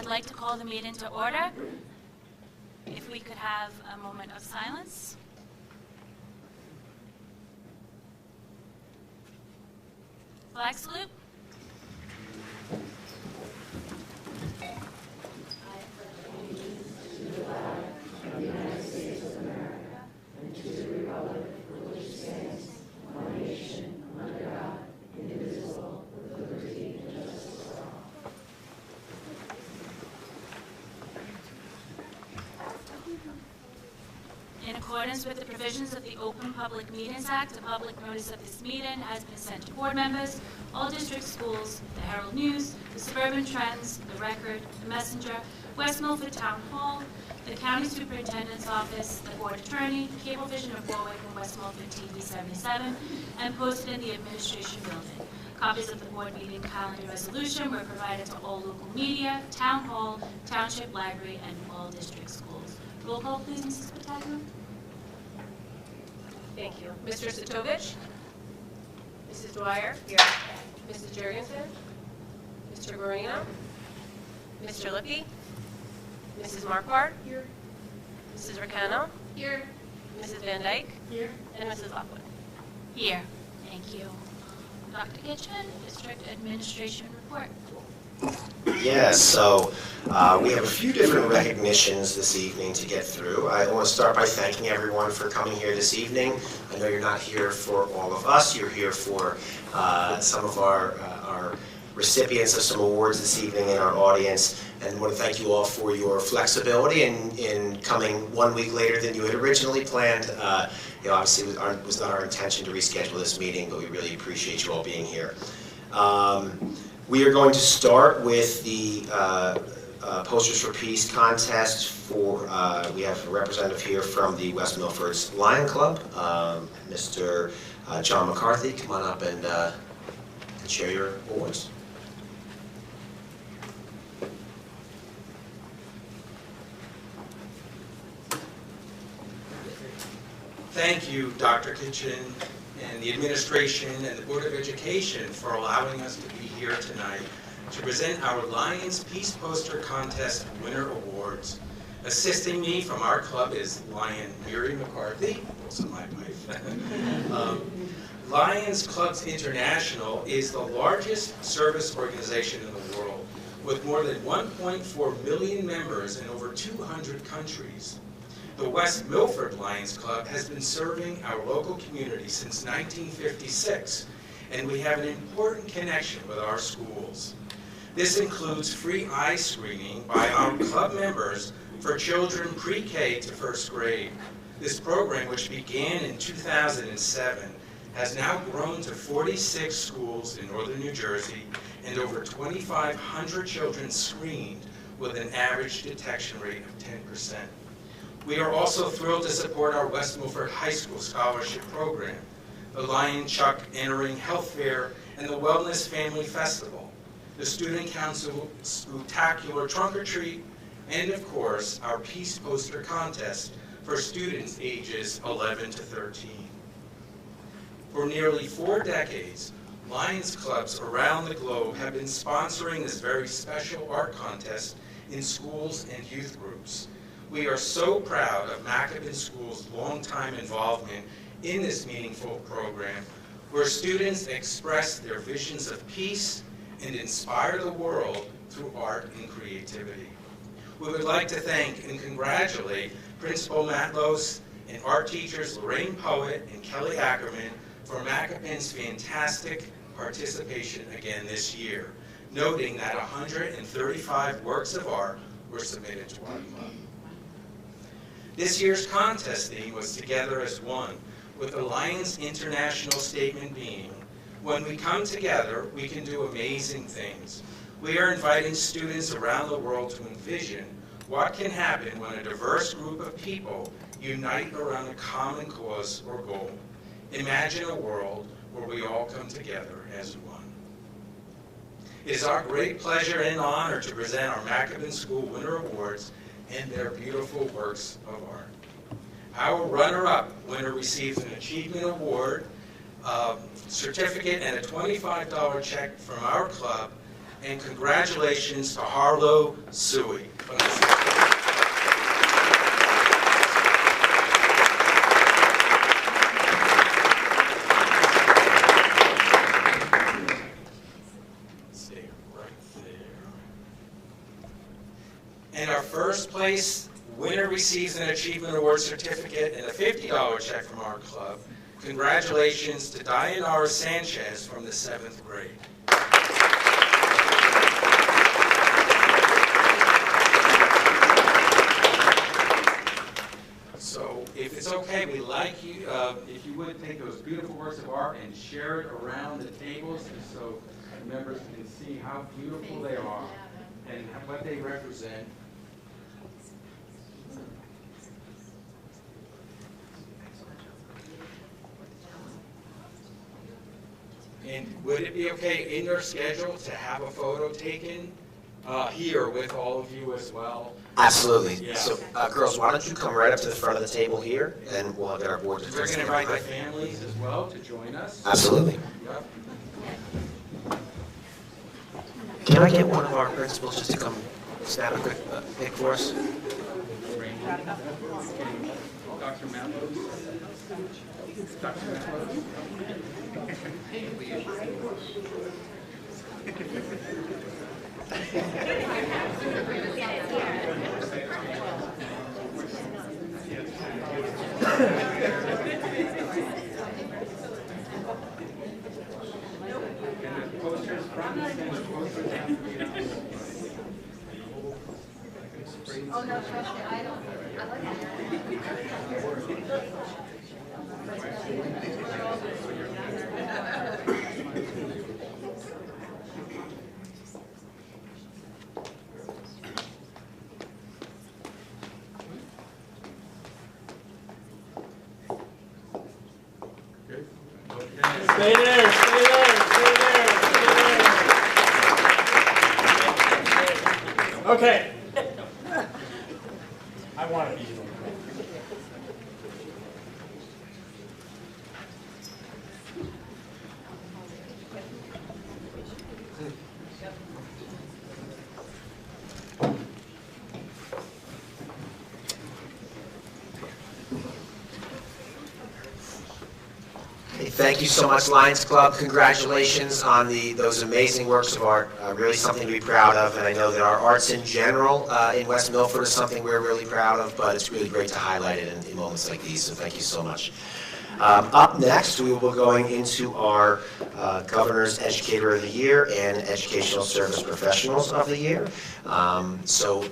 I'd like to call the meeting to order. If we could have a moment of silence. Flag salute. In accordance with the provisions of the Open Public Meetings Act, a public notice of this meeting has been sent to board members, all district schools, the Herald News, the Suburban Trends, the Record, the Messenger, West Milford Town Hall, the County Superintendent's Office, the Board Attorney, Cablevision of Warwick and West Milford TV 77, and posted in the Administration Building. Copies of the board meeting calendar resolution were provided to all local media, Town Hall, Township Library, and all district schools. Roll call, please, Mrs. Pataglia. Thank you. Mr. Sitovich? Mrs. Dwyer? Here. Mrs. Jurgensen? Mr. Marino? Mr. Lippy? Mrs. Marquardt? Here. Mrs. Ricano? Here. Mrs. Van Dyke? Here. And Mrs. Lockwood? Here. Thank you. Dr. Kitchen, District Administration Report. Yes, so we have a few different recognitions this evening to get through. I want to start by thanking everyone for coming here this evening. I know you're not here for all of us. You're here for some of our recipients of some awards this evening in our audience. And I want to thank you all for your flexibility in coming 1 week later than you had originally planned. Obviously it was not our intention to reschedule this meeting, but we really appreciate you all being here. We are going to start with the Posters for Peace contest. We have a representative here from the West Milford's Lion Club, Mr. John McCarthy. Come on up and share your awards. Thank you, Dr. Kitchen, and the administration and the Board of Education for allowing us to be here tonight to present our Lions Peace Poster Contest Winner Awards. Assisting me from our club is Lion Mary McCarthy, also my wife. Lions Clubs International is the largest service organization in the world, with more than 1.4 million members in over 200 countries. The West Milford Lions Club has been serving our local community since 1956, and we have an important connection with our schools. This includes free eye screening by our club members for children pre-K to first grade. This program, which began in 2007, has now grown to 46 schools in northern New Jersey and over 2,500 children screened with an average detection rate of 10%. We are also thrilled to support our West Milford High School Scholarship Program, the Lion Chuck Entering Health Fair, and the Wellness Family Festival, the Student Council Spectacular Trunk or Treat, and of course, our Peace Poster Contest for students ages 11 to 13. For nearly 4 decades, Lions clubs around the globe have been sponsoring this very special art contest in schools and youth groups. We are so proud of Macabin School's longtime involvement in this meaningful program, where students express their visions of peace and inspire the world through art and creativity. We would like to thank and congratulate Principal Matt Lose and art teachers Lorraine Poet and Kelly Ackerman for Macabin's fantastic participation again this year, noting that 135 works of art were submitted to our club. This year's contest theme was Together as One, with the Lions International statement being, when we come together, we can do amazing things. We are inviting students around the world to envision what can happen when a diverse group of people unite around a common cause or goal. Imagine a world where we all come together as one. It is our great pleasure and honor to present our Macabin School Winter Awards and their beautiful works of art. Our runner-up winner receives an Achievement Award, certificate, and a $25 check from our club And congratulations to Harlow Suey. And our first place winner receives an Achievement Award certificate and a $50 check from our club. Congratulations to Dayanara Sanchez from the 7th grade. So if it's okay, we'd like you, if you would, take those beautiful works of art and share it around the tables so members can see how beautiful they are and what they represent. And would it be okay in your schedule to have a photo taken here with all of you as well? Absolutely. Yeah. So, girls, why don't you come right up to the front of the table here, and we'll get our board. We're going to invite the families as well to join us. Absolutely. Yep. Can I get one of our principals just to come snap a quick pic for us? Dr. Mallow. Dr. Mallow. Oh, no, trust me, I don't. I like Stay there, stay there, stay there, stay there. Okay. I want to be here. Thank you so much, Lions Club. Congratulations on those amazing works of art. Really something to be proud of, and I know that our arts in general in West Milford is something we're really proud of, but it's really great to highlight it in moments like these, so thank you so much. Up next, we will be going into our Governor's Educator of the Year and Educational Service Professionals of the Year. So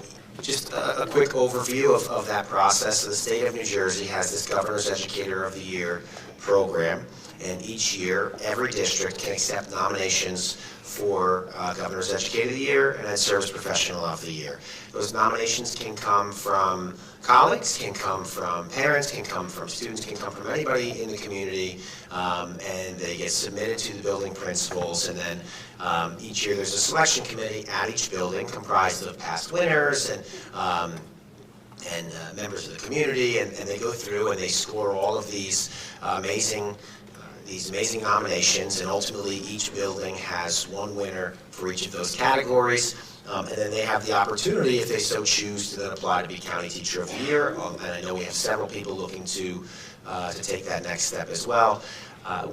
just a quick overview of that process. So the state of New Jersey has this Governor's Educator of the Year program, and each year, every district can accept nominations for Governor's Educator of the Year and Service Professional of the Year. Those nominations can come from colleagues, can come from parents, can come from students, can come from anybody in the community, and they get submitted to the building principals, and then each year there's a selection committee at each building comprised of past winners and members of the community, and they go through and they score all of these amazing nominations, and ultimately each building has one winner for each of those categories, and then they have the opportunity, if they so choose, to then apply to be County Teacher of the Year, and I know we have several people looking to take that next step as well.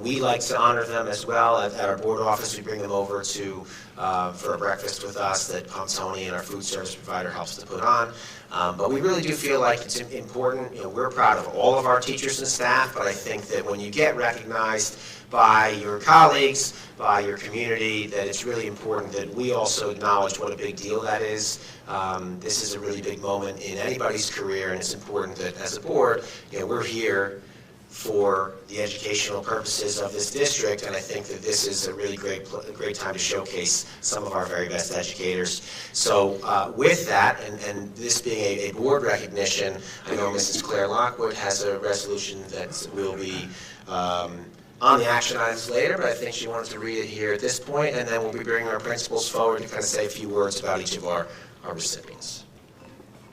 We like to honor them as well. At our board office, we bring them over for a breakfast with us that Pontoni and our food service provider helps to put on. But we really do feel like it's important. You know, we're proud of all of our teachers and staff, but I think that when you get recognized by your colleagues, by your community, that it's really important that we also acknowledge what a big deal that is. This is a really big moment in anybody's career, and it's important that as a board, you know, we're here for the educational purposes of this district, and I think that this is a really great time to showcase some of our very best educators. So with that, and this being a board recognition, I know Mrs. Claire Lockwood has a resolution that will be on the action items later, but I think she wanted to read it here at this point, and then we'll be bringing our principals forward to kind of say a few words about each of our recipients.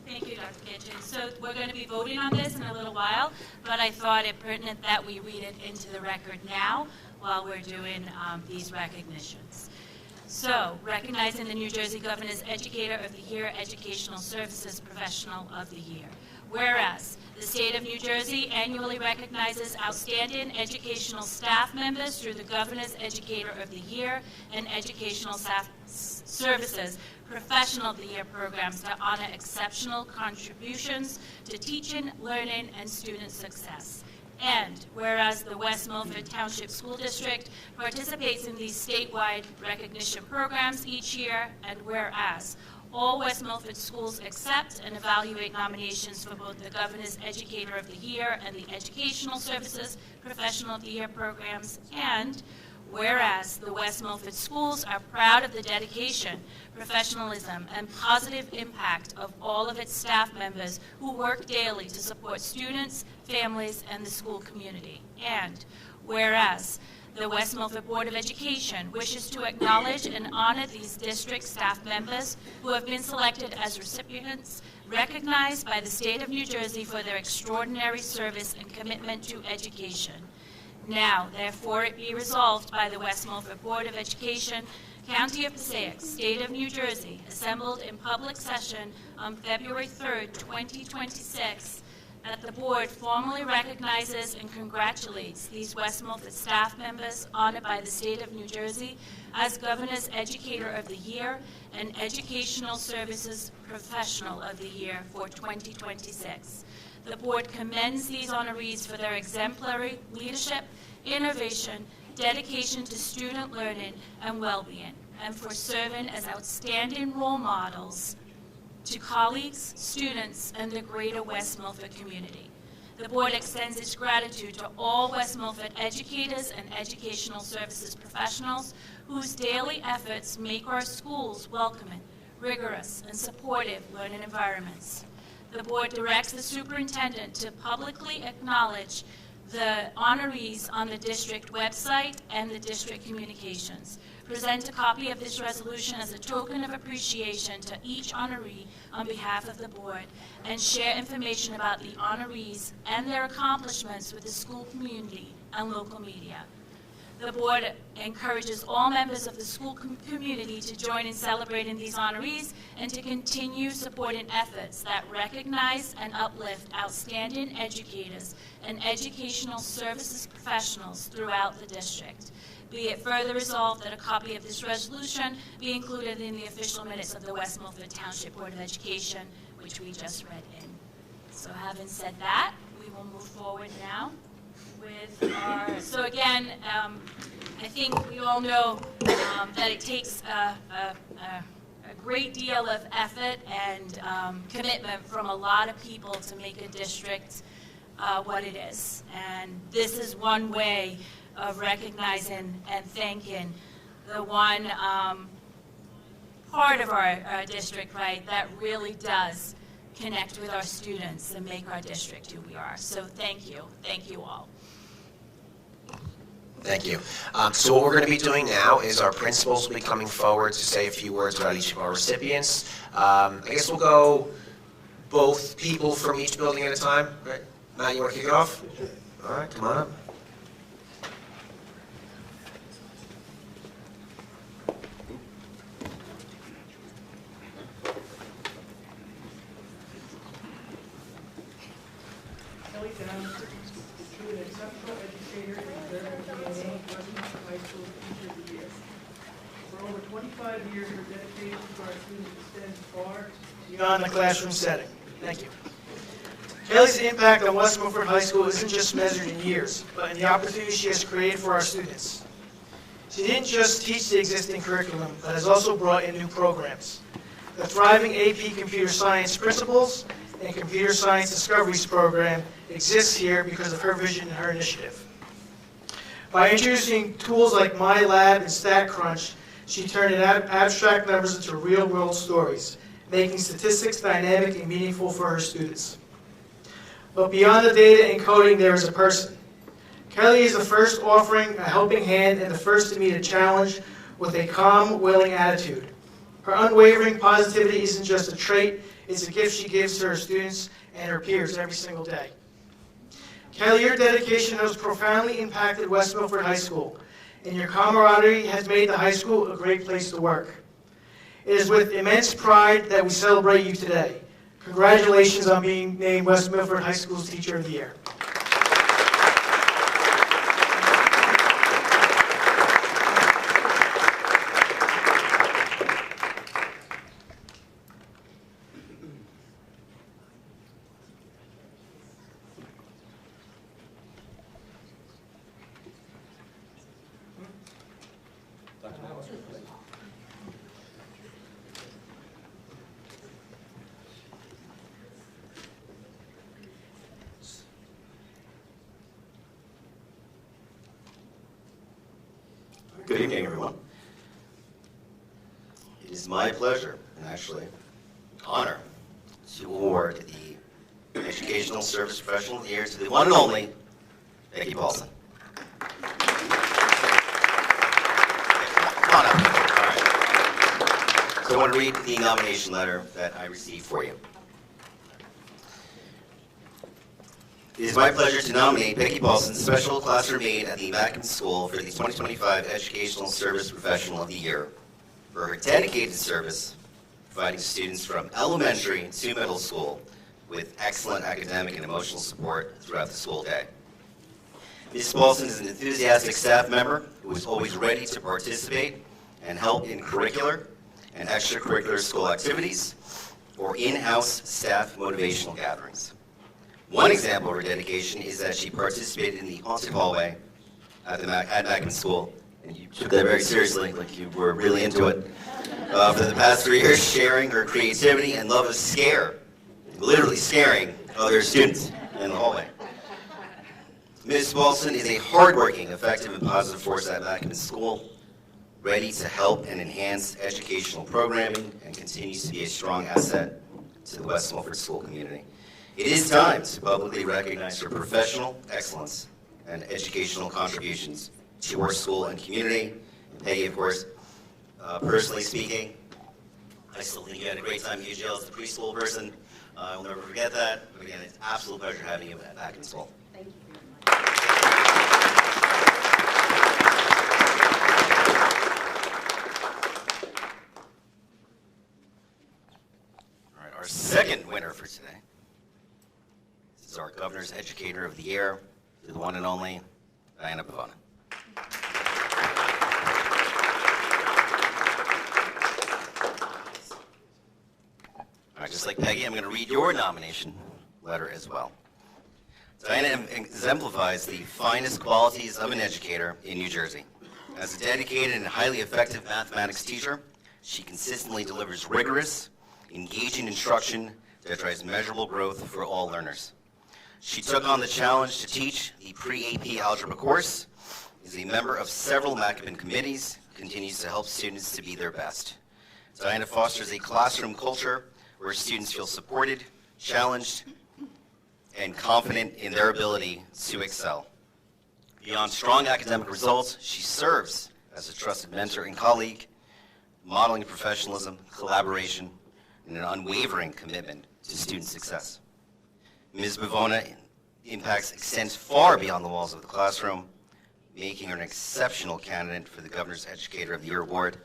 Thank you, Dr. Kitchen. So we're going to be voting on this in a little while, but I thought it pertinent that we read it into the record now while we're doing these recognitions. So, recognizing the New Jersey Governor's Educator of the Year, Educational Services Professional of the Year. Whereas, the state of New Jersey annually recognizes outstanding educational staff members through the Governor's Educator of the Year and Educational Staff Services Professional of the Year programs to honor exceptional contributions to teaching, learning, and student success. And whereas the West Milford Township School District participates in these statewide recognition programs each year, and whereas all West Milford schools accept and evaluate nominations for both the Governor's Educator of the Year and the Educational Services Professional of the Year programs, and whereas the West Milford schools are proud of the dedication, professionalism, and positive impact of all of its staff members who work daily to support students, families, and the school community. And whereas the West Milford Board of Education wishes to acknowledge and honor these district staff members who have been selected as recipients recognized by the state of New Jersey for their extraordinary service and commitment to education. Now, therefore, it be resolved by the West Milford Board of Education, County of Passaic, State of New Jersey, assembled in public session on February 3rd, 2026, that the board formally recognizes and congratulates these West Milford staff members honored by the state of New Jersey as Governor's Educator of the Year and Educational Services Professional of the Year for 2026. The board commends these honorees for their exemplary leadership, innovation, dedication to student learning and well-being, and for serving as outstanding role models to colleagues, students, and the greater West Milford community. The board extends its gratitude to all West Milford educators and educational services professionals whose daily efforts make our schools welcoming, rigorous, and supportive learning environments. The board directs the superintendent to publicly acknowledge the honorees on the district website and the district communications. Present a copy of this resolution as a token of appreciation to each honoree on behalf of the board, and share information about the honorees and their accomplishments with the school community and local media. The board encourages all members of the school community to join in celebrating these honorees and to continue supporting efforts that recognize and uplift outstanding educators and educational services professionals throughout the district. Be it further resolved that a copy of this resolution be included in the official minutes of the West Milford Township Board of Education, which we just read in. So having said that, we will move forward now with our, so again, I think we all know that it takes a great deal of effort and commitment from a lot of people to make a district what it is. And this is one way of recognizing and thanking the one part of our district, right, that really does connect with our students and make our district who we are. So thank you all. Thank you. So what we're going to be doing now is our principals will be coming forward to say a few words about each of our recipients. I guess we'll go both people from each building at a time. Right? Matt, you want to kick it off? All right, come on up. An exceptional educator and deserving to be named West Milford High School Teacher of the Year. For over 25 years, her dedication to our students extends far beyond the classroom setting. Thank you. Kelly's impact on West Milford High School isn't just measured in years, but in the opportunities she has created for our students. She didn't just teach the existing curriculum, but has also brought in new programs. The thriving AP Computer Science Principles and Computer Science Discoveries program exists here because of her vision and her initiative. By introducing tools like MyLab and StatCrunch, she turned abstract numbers into real-world stories, making statistics dynamic and meaningful for her students. But beyond the data and coding, there is a person. Kelly is the first offering a helping hand and the first to meet a challenge with a calm, willing attitude. Her unwavering positivity isn't just a trait, it's a gift she gives to her students and her peers every single day. Kelly, your dedication has profoundly impacted West Milford High School. and your camaraderie has made the high school a great place to work. It is with immense pride that we celebrate you today. Congratulations on being named West Milford High School's Teacher of the Year. Good evening, everyone. It is my pleasure, and actually honor, to award the Educational Service Professional of the Year to the one and only Becky Paulson. Come on up. All right. So I want to read the nomination letter that I received for you. It is my pleasure to nominate Becky Paulson, Special Classroom Aide at the Mackin School, for the 2025 Educational Service Professional of the Year for her dedicated service providing students from elementary to middle school with excellent academic and emotional support throughout the school day. Ms. Paulson is an enthusiastic staff member who is always ready to participate and help in curricular and extracurricular school activities or in-house staff motivational gatherings. One example of her dedication is that she participated in the haunted hallway at Mackin School, and you took that very seriously, like you were really into it, for the past 3 years, sharing her creativity and love of scare, literally scaring other students in the hallway. Ms. Paulson is a hardworking, effective, and positive force at Mackin School, ready to help and enhance educational programming, and continues to be a strong asset to the West Milford school community. It is time to publicly recognize her professional excellence and educational contributions to our school and community. And Peggy, of course, personally speaking, I still think you had a great time at UGL as a preschool person. I will never forget that. But again, it's an absolute pleasure having you back in school. Thank you very much. All right, our second winner for today is our Governor's Educator of the Year, the one and only Diana Pavona. All right, just like Peggy, I'm going to read your nomination letter as well. Diana exemplifies the finest qualities of an educator in New Jersey. As a dedicated and highly effective mathematics teacher, she consistently delivers rigorous, engaging instruction that drives measurable growth for all learners. She took on the challenge to teach the pre-AP algebra course, is a member of several Mackin committees, continues to help students to be their best. Diana fosters a classroom culture where students feel supported, challenged, and confident in their ability to excel. Beyond strong academic results, she serves as a trusted mentor and colleague, modeling professionalism, collaboration, and an unwavering commitment to student success. Ms. Pavona impacts extends far beyond the walls of the classroom, making her an exceptional candidate for the Governor's Educator of the Year award.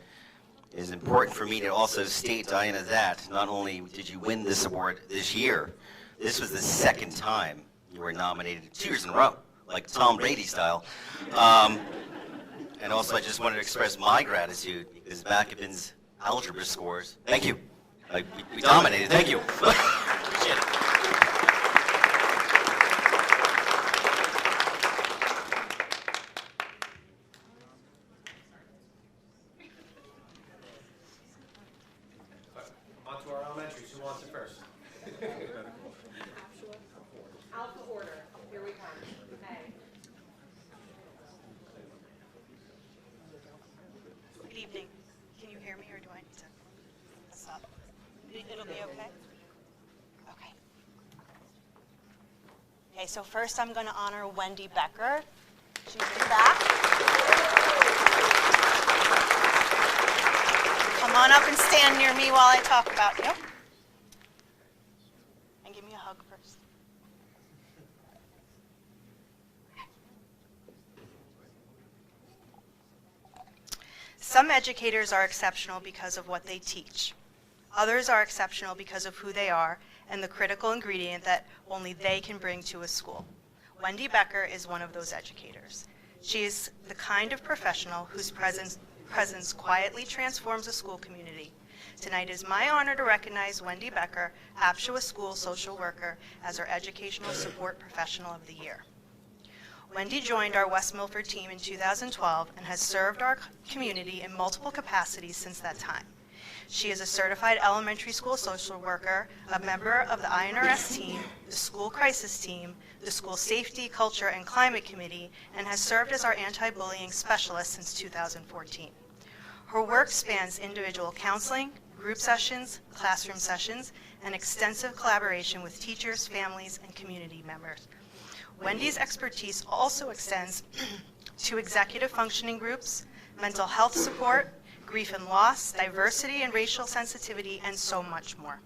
It is important for me to also state, Diana, that not only did you win this award this year, this was the second time you were nominated 2 years in a row, like Tom Brady style. And also I just wanted to express my gratitude because Mackin's algebra scores, thank you. We dominated, thank you. Appreciate it. On to our elementaries. Who wants it first? Alpha order. Here we come. A. Good evening. Can you hear me or do I need to this up? It'll be okay? Okay. Okay, so first I'm going to honor Wendy Becker. She's in the back. Come on up and stand near me while I talk about you. And give me a hug first. Some educators are exceptional because of what they teach. Others are exceptional because of who they are and the critical ingredient that only they can bring to a school. Wendy Becker is one of those educators. She is the kind of professional whose presence quietly transforms a school community. Tonight is my honor to recognize Wendy Becker, Aptua School Social Worker, as our Educational Support Professional of the Year. Wendy joined our West Milford team in 2012 and has served our community in multiple capacities since that time. She is a certified elementary school social worker, a member of the INRS team, the school crisis team, the school safety, culture, and climate committee, and has served as our anti-bullying specialist since 2014. Her work spans individual counseling, group sessions, classroom sessions, and extensive collaboration with teachers, families, and community members. Wendy's expertise also extends to executive functioning groups, mental health support, grief and loss, diversity and racial sensitivity, and so much more.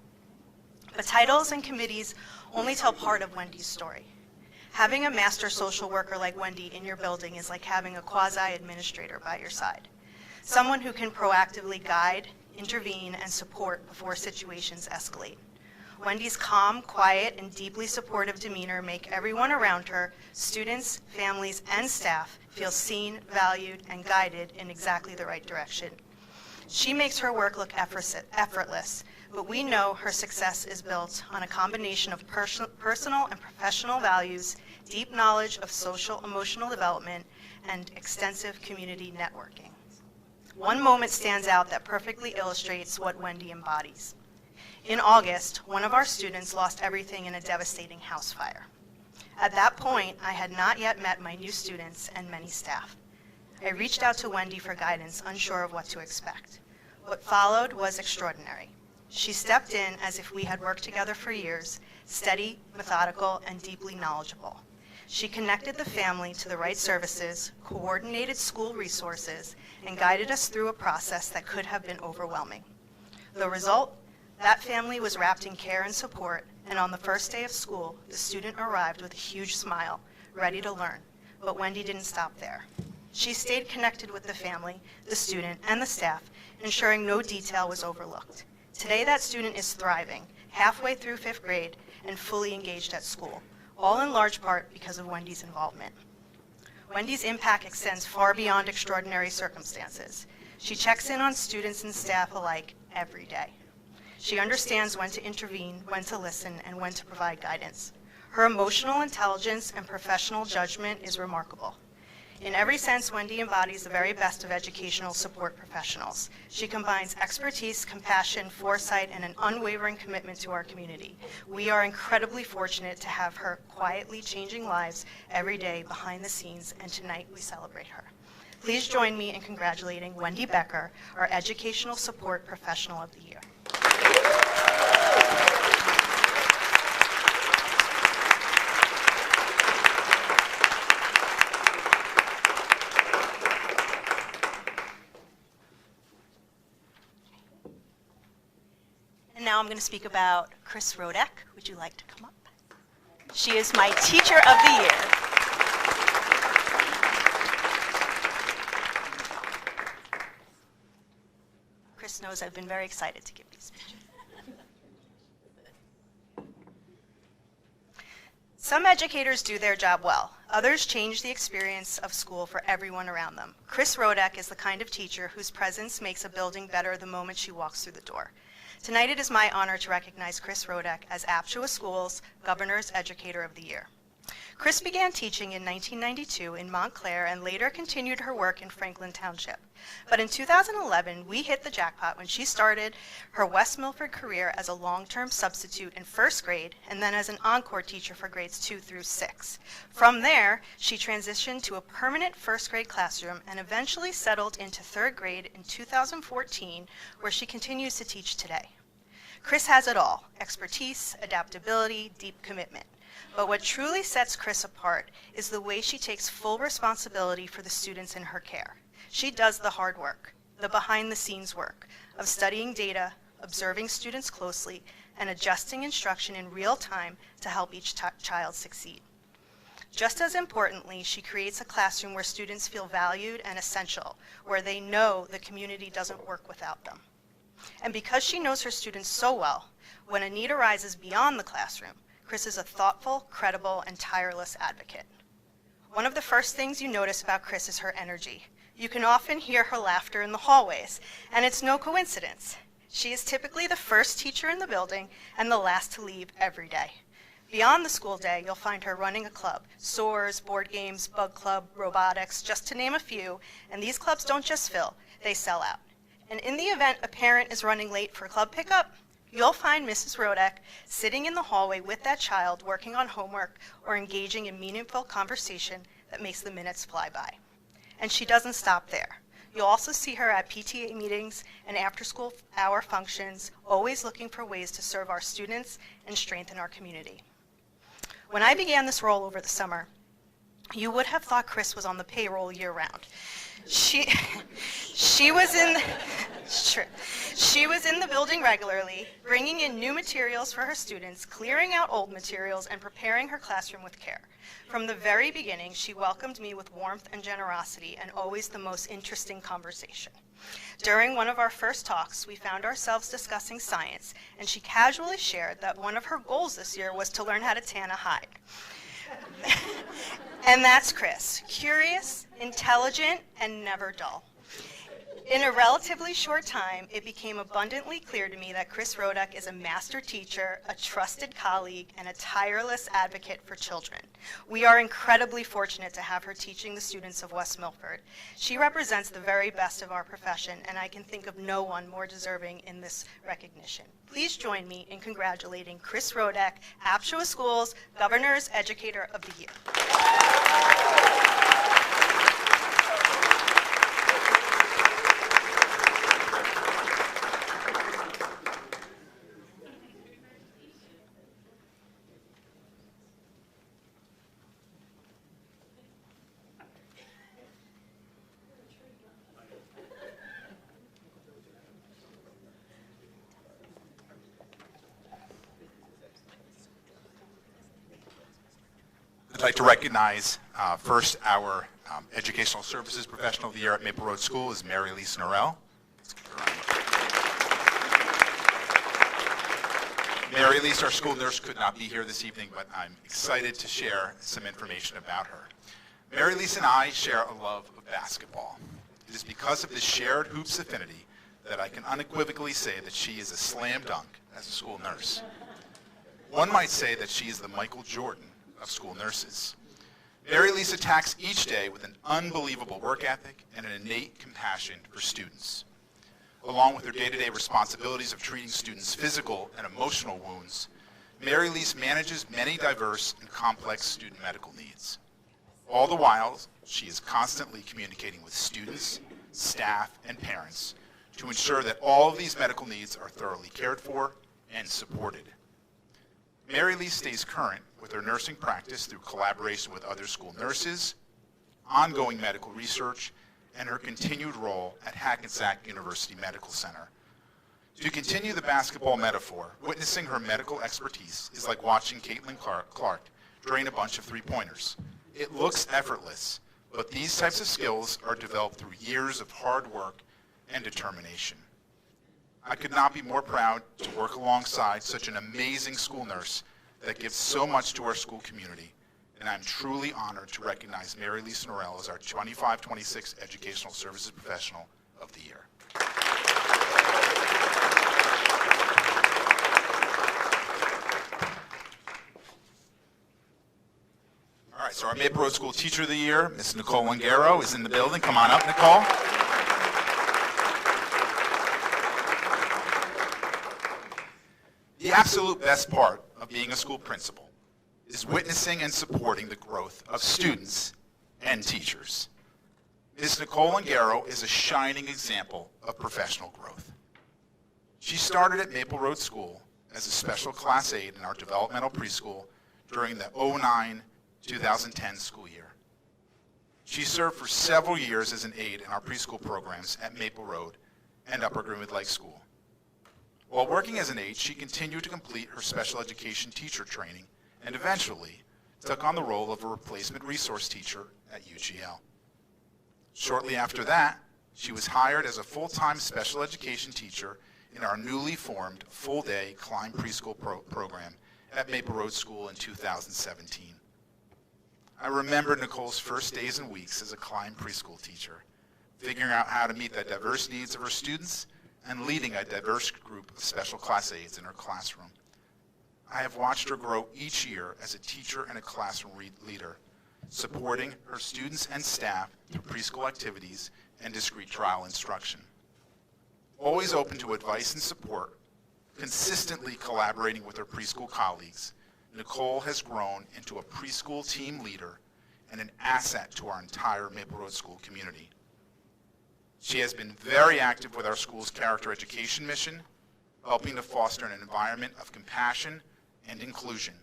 But titles and committees only tell part of Wendy's story. Having a master social worker like Wendy in your building is like having a quasi-administrator by your side. Someone who can proactively guide, intervene, and support before situations escalate. Wendy's calm, quiet, and deeply supportive demeanor make everyone around her, students, families, and staff, feel seen, valued, and guided in exactly the right direction. She makes her work look effortless, but we know her success is built on a combination of personal and professional values, deep knowledge of social-emotional development, and extensive community networking. One moment stands out that perfectly illustrates what Wendy embodies. In August, one of our students lost everything in a devastating house fire. At that point, I had not yet met my new students and many staff. I reached out to Wendy for guidance, unsure of what to expect. What followed was extraordinary. She stepped in as if we had worked together for years, steady, methodical, and deeply knowledgeable. She connected the family to the right services, coordinated school resources, and guided us through a process that could have been overwhelming. The result? That family was wrapped in care and support, and on the first day of school, the student arrived with a huge smile, ready to learn. But Wendy didn't stop there. She stayed connected with the family, the student, and the staff, ensuring no detail was overlooked. Today, that student is thriving, halfway through 5th grade, and fully engaged at school, all in large part because of Wendy's involvement. Wendy's impact extends far beyond extraordinary circumstances. She checks in on students and staff alike every day. She understands when to intervene, when to listen, and when to provide guidance. Her emotional intelligence and professional judgment is remarkable. In every sense, Wendy embodies the very best of educational support professionals. She combines expertise, compassion, foresight, and an unwavering commitment to our community. We are incredibly fortunate to have her quietly changing lives every day behind the scenes, and tonight we celebrate her. Please join me in congratulating Wendy Becker, our Educational Support Professional of the Year. And now I'm going to speak about Chris Rodek. Would you like to come up? She is my Teacher of the Year. Chris knows I've been very excited to give these speeches. Some educators do their job well. Others change the experience of school for everyone around them. Chris Rodek is the kind of teacher whose presence makes a building better the moment she walks through the door. Tonight it is my honor to recognize Chris Rodek as Aptua School's Governor's Educator of the Year. Chris began teaching in 1992 in Montclair and later continued her work in Franklin Township. But in 2011, we hit the jackpot when she started her West Milford career as a long-term substitute in 1st grade and then as an encore teacher for grades 2 through 6. From there, she transitioned to a permanent 1st grade classroom and eventually settled into 3rd grade in 2014, where she continues to teach today. Chris has it all: expertise, adaptability, deep commitment. But what truly sets Chris apart is the way she takes full responsibility for the students in her care. She does the hard work, the behind-the-scenes work of studying data, observing students closely, and adjusting instruction in real time to help each child succeed. Just as importantly, she creates a classroom where students feel valued and essential, where they know the community doesn't work without them. And because she knows her students so well, when a need arises beyond the classroom, Chris is a thoughtful, credible, and tireless advocate. One of the first things you notice about Chris is her energy. You can often hear her laughter in the hallways, and it's no coincidence. She is typically the first teacher in the building and the last to leave every day. Beyond the school day, you'll find her running a club, SOARs, board games, bug club, robotics, just to name a few, and these clubs don't just fill, they sell out. And in the event a parent is running late for club pickup, you'll find Mrs. Rodek sitting in the hallway with that child working on homework or engaging in meaningful conversation that makes the minutes fly by. And she doesn't stop there. You'll also see her at PTA meetings and after-school hour functions, always looking for ways to serve our students and strengthen our community. When I began this role over the summer, you would have thought Chris was on the payroll year-round. She was in the building regularly, bringing in new materials for her students, clearing out old materials, and preparing her classroom with care. From the very beginning, she welcomed me with warmth and generosity and always the most interesting conversation. During one of our first talks, we found ourselves discussing science, and she casually shared that one of her goals this year was to learn how to tan a hide. And that's Chris, curious, intelligent, and never dull. In a relatively short time, it became abundantly clear to me that Chris Rodek is a master teacher, a trusted colleague, and a tireless advocate for children. We are incredibly fortunate to have her teaching the students of West Milford. She represents the very best of our profession, and I can think of no one more deserving in this recognition. Please join me in congratulating Chris Rodek, Apshawa Schools Governor's Educator of the Year. I'd like to recognize first our Educational Services Professional of the Year at Maple Road School is Mary Lisa Norell. Mary Lisa, our school nurse, could not be here this evening, but I'm excited to share some information about her. Mary Lisa and I share a love of basketball. It is because of this shared hoops affinity that I can unequivocally say that she is a slam dunk as a school nurse. One might say that she is the Michael Jordan of school nurses. Mary Lisa attacks each day with an unbelievable work ethic and an innate compassion for students. Along with her day-to-day responsibilities of treating students' physical and emotional wounds, Mary Lisa manages many diverse and complex student medical needs. All the while, she is constantly communicating with students, staff, and parents to ensure that all of these medical needs are thoroughly cared for and supported. Mary Lee stays current with her nursing practice through collaboration with other school nurses, ongoing medical research, and her continued role at Hackensack University Medical Center. To continue the basketball metaphor, witnessing her medical expertise is like watching Caitlin Clark drain a bunch of three-pointers. It looks effortless, but these types of skills are developed through years of hard work and determination. I could not be more proud to work alongside such an amazing school nurse that gives so much to our school community, and I'm truly honored to recognize Mary Lisa Norell as our 25-26 Educational Services Professional of the Year. All right, so our Maple Road School Teacher of the Year, Ms. Nicole Wangaro, is in the building. Come on up, Nicole. The absolute best part of being a school principal is witnessing and supporting the growth of students and teachers. Ms. Nicole Wangaro is a shining example of professional growth. She started at Maple Road School as a special class aide in our developmental preschool during the 2009-2010 school year. She served for several years as an aide in our preschool programs at Maple Road and Upper Greenwood Lake School. While working as an aide, she continued to complete her special education teacher training and eventually took on the role of a replacement resource teacher at UGL. Shortly after that, she was hired as a full-time special education teacher in our newly formed full-day Climb Preschool program at Maple Road School in 2017. I remember Nicole's first days and weeks as a Climb Preschool teacher, figuring out how to meet the diverse needs of her students and leading a diverse group of special class aides in her classroom. I have watched her grow each year as a teacher and a classroom leader, supporting her students and staff through preschool activities and discrete trial instruction. Always open to advice and support, consistently collaborating with her preschool colleagues, Nicole has grown into a preschool team leader and an asset to our entire Maple Road School community. She has been very active with our school's character education mission, helping to foster an environment of compassion and inclusion.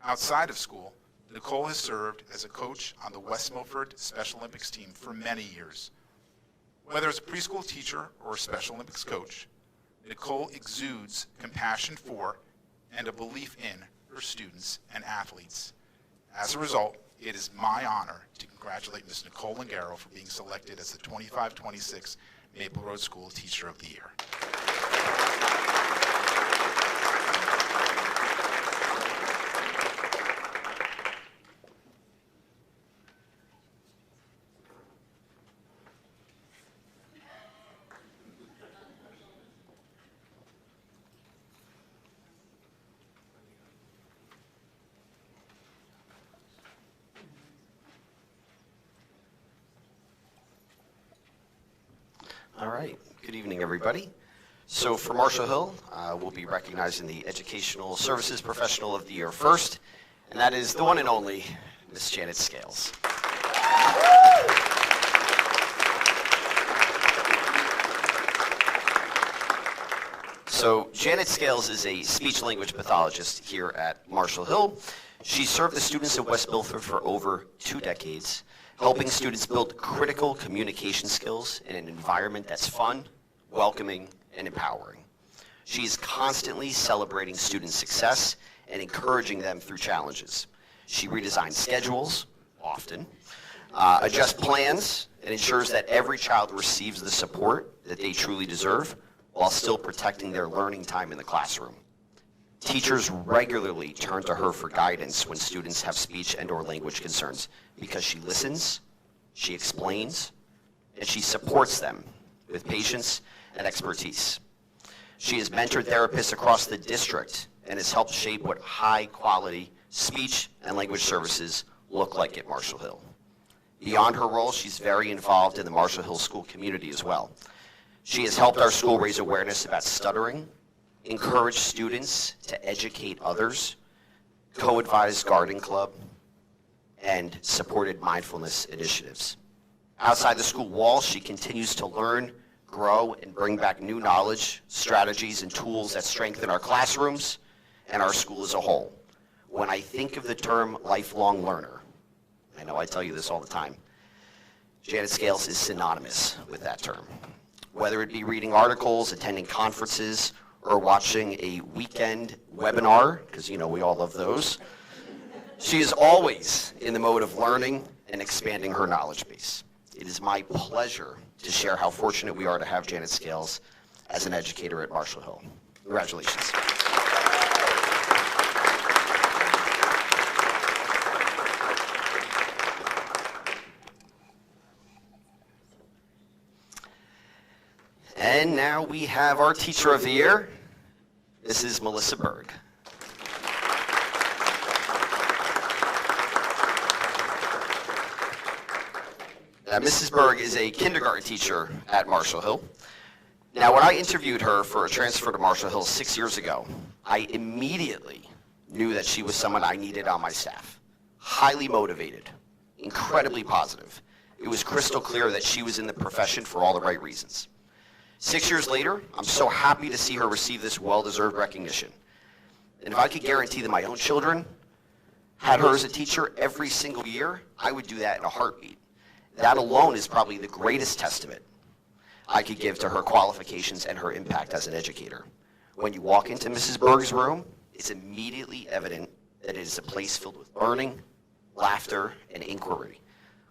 Outside of school, Nicole has served as a coach on the West Milford Special Olympics team for many years. Whether as a preschool teacher or a Special Olympics coach, Nicole exudes compassion for and a belief in her students and athletes. As a result, it is my honor to congratulate Ms. Nicole Langaro for being selected as the 25-26 Maple Road School Teacher of the Year. All right, good evening, everybody. So for Marshall Hill, we'll be recognizing the Educational Services Professional of the Year first, and that is the one and only Miss Janet Scales. So Janet Scales is a speech-language pathologist here at Marshall Hill. She served the students of West Milford for over 2 decades, helping students build critical communication skills in an environment that's fun, welcoming, and empowering. She's constantly celebrating student success and encouraging them through challenges. She redesigns schedules, often, adjusts plans, and ensures that every child receives the support that they truly deserve while still protecting their learning time in the classroom. Teachers regularly turn to her for guidance when students have speech and/or language concerns because she listens, she explains, and she supports them with patience and expertise. She has mentored therapists across the district and has helped shape what high-quality speech and language services look like at Marshall Hill. Beyond her role, she's very involved in the Marshall Hill school community as well. She has helped our school raise awareness about stuttering, encourage students to educate others, co-advised garden club, and supported mindfulness initiatives. Outside the school walls, she continues to learn, grow, and bring back new knowledge, strategies, and tools that strengthen our classrooms and our school as a whole. When I think of the term lifelong learner, I know I tell you this all the time, Janet Scales is synonymous with that term. Whether it be reading articles, attending conferences, or watching a weekend webinar, because you know we all love those, she is always in the mode of learning and expanding her knowledge base. It is my pleasure to share how fortunate we are to have Janet Scales as an educator at Marshall Hill. Congratulations. And now we have our Teacher of the Year, Mrs. Melissa Berg. Mrs. Berg is a kindergarten teacher at Marshall Hill. Now, when I interviewed her for a transfer to Marshall Hill 6 years ago, I immediately knew that she was someone I needed on my staff. Highly motivated, incredibly positive. It was crystal clear that she was in the profession for all the right reasons. 6 years later, I'm so happy to see her receive this well-deserved recognition. And if I could guarantee that my own children had her as a teacher every single year, I would do that in a heartbeat. That alone is probably the greatest testament I could give to her qualifications and her impact as an educator. When you walk into Mrs. Berg's room, it's immediately evident that it is a place filled with learning, laughter, and inquiry,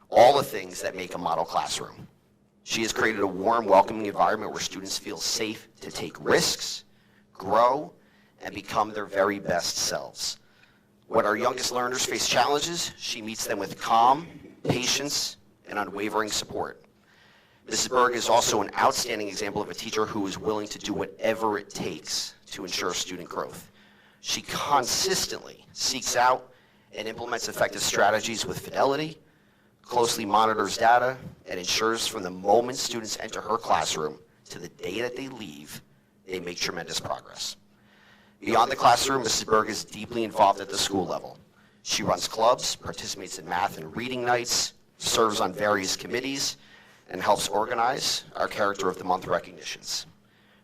all the things that make a model classroom. She has created a warm, welcoming environment where students feel safe to take risks, grow, and become their very best selves. When our youngest learners face challenges, she meets them with calm, patience, and unwavering support. Mrs. Berg is also an outstanding example of a teacher who is willing to do whatever it takes to ensure student growth. She consistently seeks out and implements effective strategies with fidelity, closely monitors data, and ensures from the moment students enter her classroom to the day that they leave, they make tremendous progress. Beyond the classroom, Mrs. Berg is deeply involved at the school level. She runs clubs, participates in math and reading nights, serves on various committees, and helps organize our Character of the Month recognitions.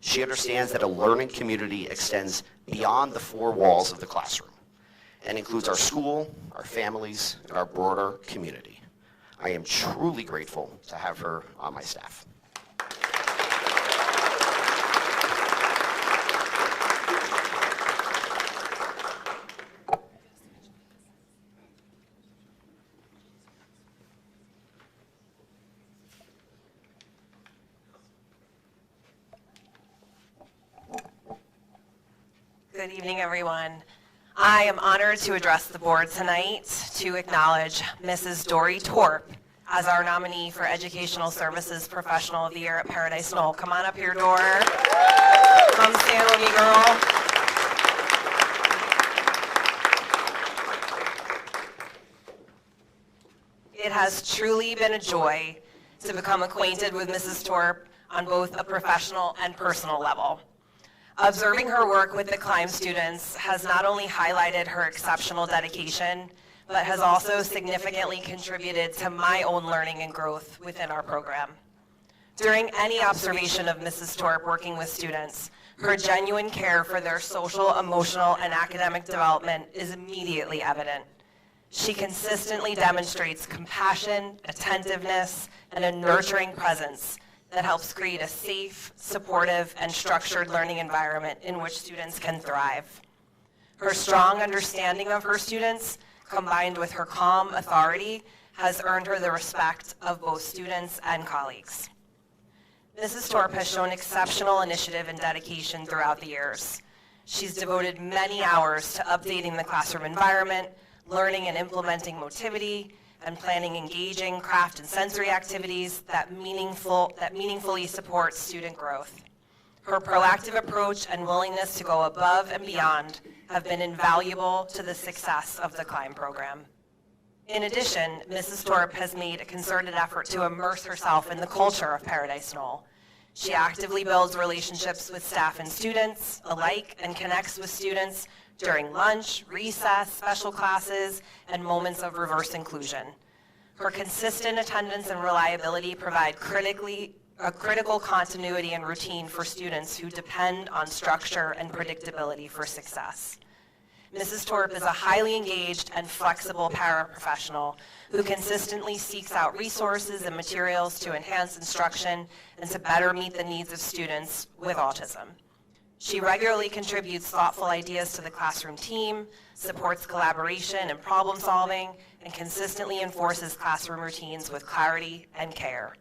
She understands that a learning community extends beyond the four walls of the classroom and includes our school, our families, and our broader community. I am truly grateful to have her on my staff. Good evening, everyone. I am honored to address the board tonight to acknowledge Mrs. Dory Torp as our nominee for Educational Services Professional of the Year at Paradise Knoll. Come on up here, Dor. Come stand with me, girl. It has truly been a joy to become acquainted with Mrs. Torp on both a professional and personal level. Observing her work with the climb students has not only highlighted her exceptional dedication, but has also significantly contributed to my own learning and growth within our program. During any observation of Mrs. Torp working with students, her genuine care for their social, emotional, and academic development is immediately evident. She consistently demonstrates compassion, attentiveness, and a nurturing presence that helps create a safe, supportive, and structured learning environment in which students can thrive. Her strong understanding of her students, combined with her calm authority, has earned her the respect of both students and colleagues. Mrs. Torp has shown exceptional initiative and dedication throughout the years. She's devoted many hours to updating the classroom environment, learning and implementing motivity, and planning engaging craft and sensory activities that meaningfully support student growth. Her proactive approach and willingness to go above and beyond have been invaluable to the success of the climb program. In addition, Mrs. Torp has made a concerted effort to immerse herself in the culture of Paradise Knoll. She actively builds relationships with staff and students alike and connects with students during lunch, recess, special classes, and moments of reverse inclusion. Her consistent attendance and reliability provide critical continuity and routine for students who depend on structure and predictability for success. Mrs. Torp is a highly engaged and flexible paraprofessional who consistently seeks out resources and materials to enhance instruction and to better meet the needs of students with autism. She regularly contributes thoughtful ideas to the classroom team, supports collaboration and problem solving, and consistently enforces classroom routines with clarity and care.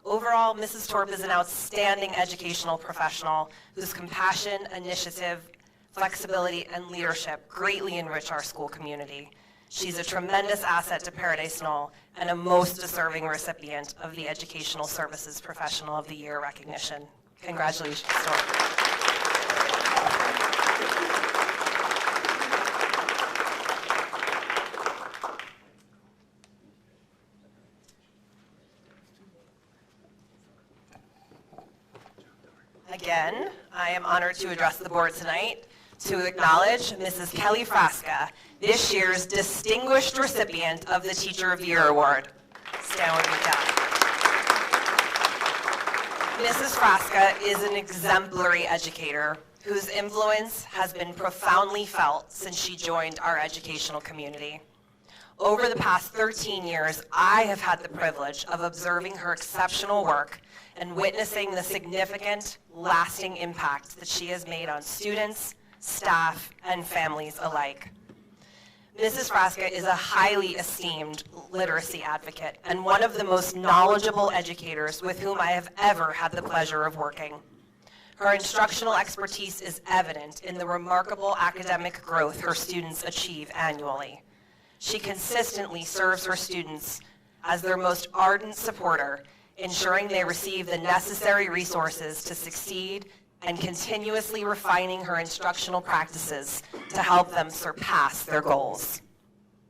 Overall, Mrs. Torp is an outstanding educational professional whose compassion, initiative, flexibility, and leadership greatly enrich our school community. She's a tremendous asset to Paradise Knoll and a most deserving recipient of the Educational Services Professional of the Year recognition. Congratulations, Torp. Again, I am honored to address the board tonight to acknowledge Mrs. Kelly Frasca, this year's distinguished recipient of the Teacher of the Year Award. Stand with me, Kat. Mrs. Frasca is an exemplary educator whose influence has been profoundly felt since she joined our educational community. Over the past 13 years, I have had the privilege of observing her exceptional work and witnessing the significant, lasting impact that she has made on students, staff, and families alike. Mrs. Frasca is a highly esteemed literacy advocate and one of the most knowledgeable educators with whom I have ever had the pleasure of working. Her instructional expertise is evident in the remarkable academic growth her students achieve annually. She consistently serves her students as their most ardent supporter, ensuring they receive the necessary resources to succeed and continuously refining her instructional practices to help them surpass their goals.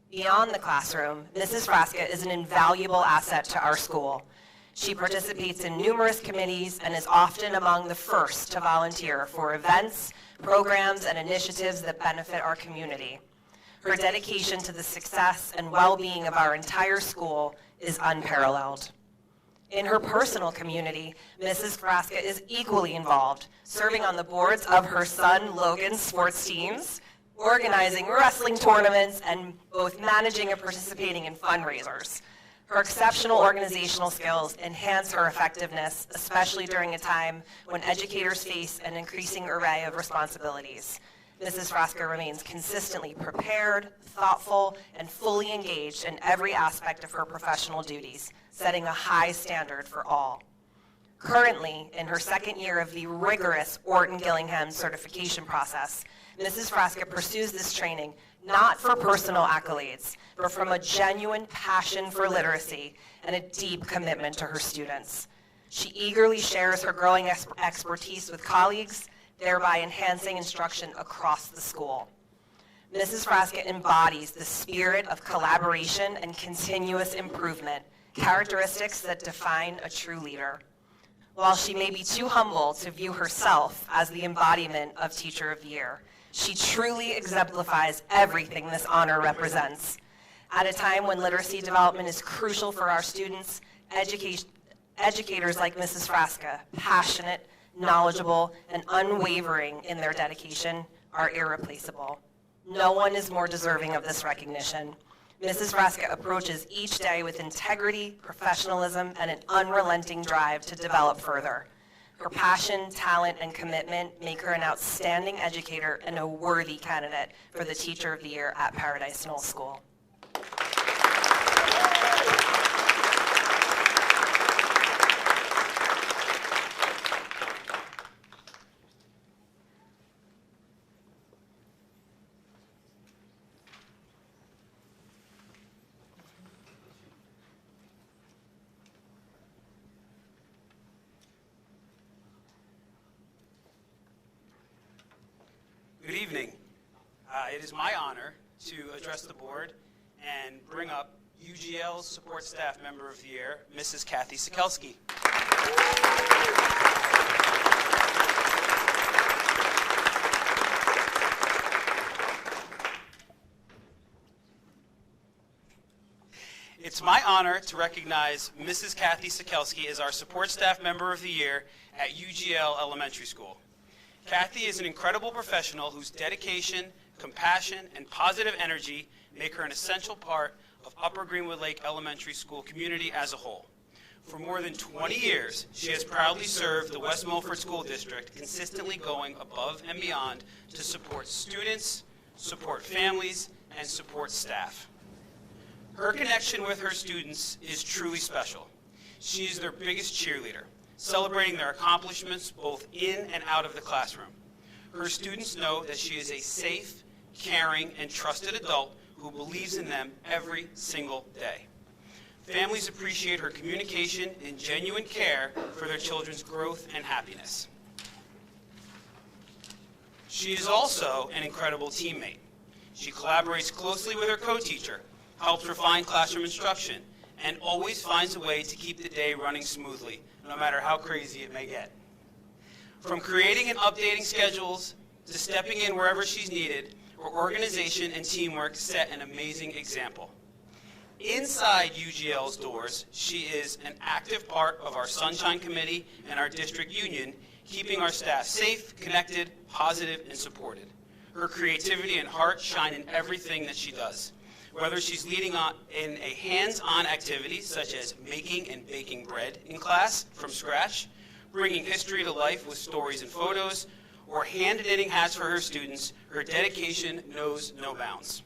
Beyond the classroom, Mrs. Frasca is an invaluable asset to our school. She participates in numerous committees and is often among the first to volunteer for events, programs, and initiatives that benefit our community. Her dedication to the success and well-being of our entire school is unparalleled. In her personal community, Mrs. Frasca is equally involved, serving on the boards of her son Logan's sports teams, organizing wrestling tournaments, and both managing and participating in fundraisers. Her exceptional organizational skills enhance her effectiveness, especially during a time when educators face an increasing array of responsibilities. Mrs. Frasca remains consistently prepared, thoughtful, and fully engaged in every aspect of her professional duties, setting a high standard for all. Currently, in her second year of the rigorous Orton-Gillingham certification process, Mrs. Frasca pursues this training not for personal accolades, but from a genuine passion for literacy and a deep commitment to her students. She eagerly shares her growing expertise with colleagues, thereby enhancing instruction across the school. Mrs. Frasca embodies the spirit of collaboration and continuous improvement, characteristics that define a true leader. While she may be too humble to view herself as the embodiment of Teacher of the Year, she truly exemplifies everything this honor represents. At a time when literacy development is crucial for our students, educators like Mrs. Frasca, passionate, knowledgeable, and unwavering in their dedication, are irreplaceable. No one is more deserving of this recognition. Mrs. Frasca approaches each day with integrity, professionalism, and an unrelenting drive to develop further. Her passion, talent, and commitment make her an outstanding educator and a worthy candidate for the Teacher of the Year at Paradise Knoll School. Good evening. It is my honor to address the board and bring up UGL's Support Staff Member of the Year, Mrs. Kathy Sikelski. It's my honor to recognize Mrs. Kathy Sikelski as our Support Staff Member of the Year at UGL Elementary School. Kathy is an incredible professional whose dedication, compassion, and positive energy make her an essential part of Upper Greenwood Lake Elementary School community as a whole. For more than 20 years, she has proudly served the West Milford School District, consistently going above and beyond to support students, support families, and support staff. Her connection with her students is truly special. She is their biggest cheerleader, celebrating their accomplishments both in and out of the classroom. Her students know that she is a safe, caring, and trusted adult who believes in them every single day. Families appreciate her communication and genuine care for their children's growth and happiness. She is also an incredible teammate. She collaborates closely with her co-teacher, helps refine classroom instruction, and always finds a way to keep the day running smoothly, no matter how crazy it may get. From creating and updating schedules to stepping in wherever she's needed, her organization and teamwork set an amazing example. Inside UGL's doors, she is an active part of our Sunshine Committee and our district union, keeping our staff safe, connected, positive, and supported. Her creativity and heart shine in everything that she does. Whether she's leading in a hands-on activity such as making and baking bread in class from scratch, bringing history to life with stories and photos, or hand-knitting hats for her students, her dedication knows no bounds.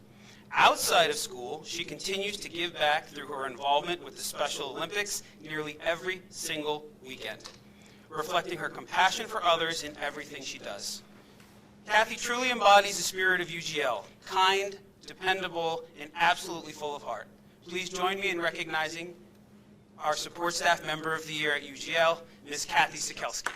Outside of school, she continues to give back through her involvement with the Special Olympics nearly every single weekend, reflecting her compassion for others in everything she does. Kathy truly embodies the spirit of UGL, kind, dependable, and absolutely full of heart. Please join me in recognizing our Support Staff Member of the Year at UGL, Ms. Kathy Sikelski.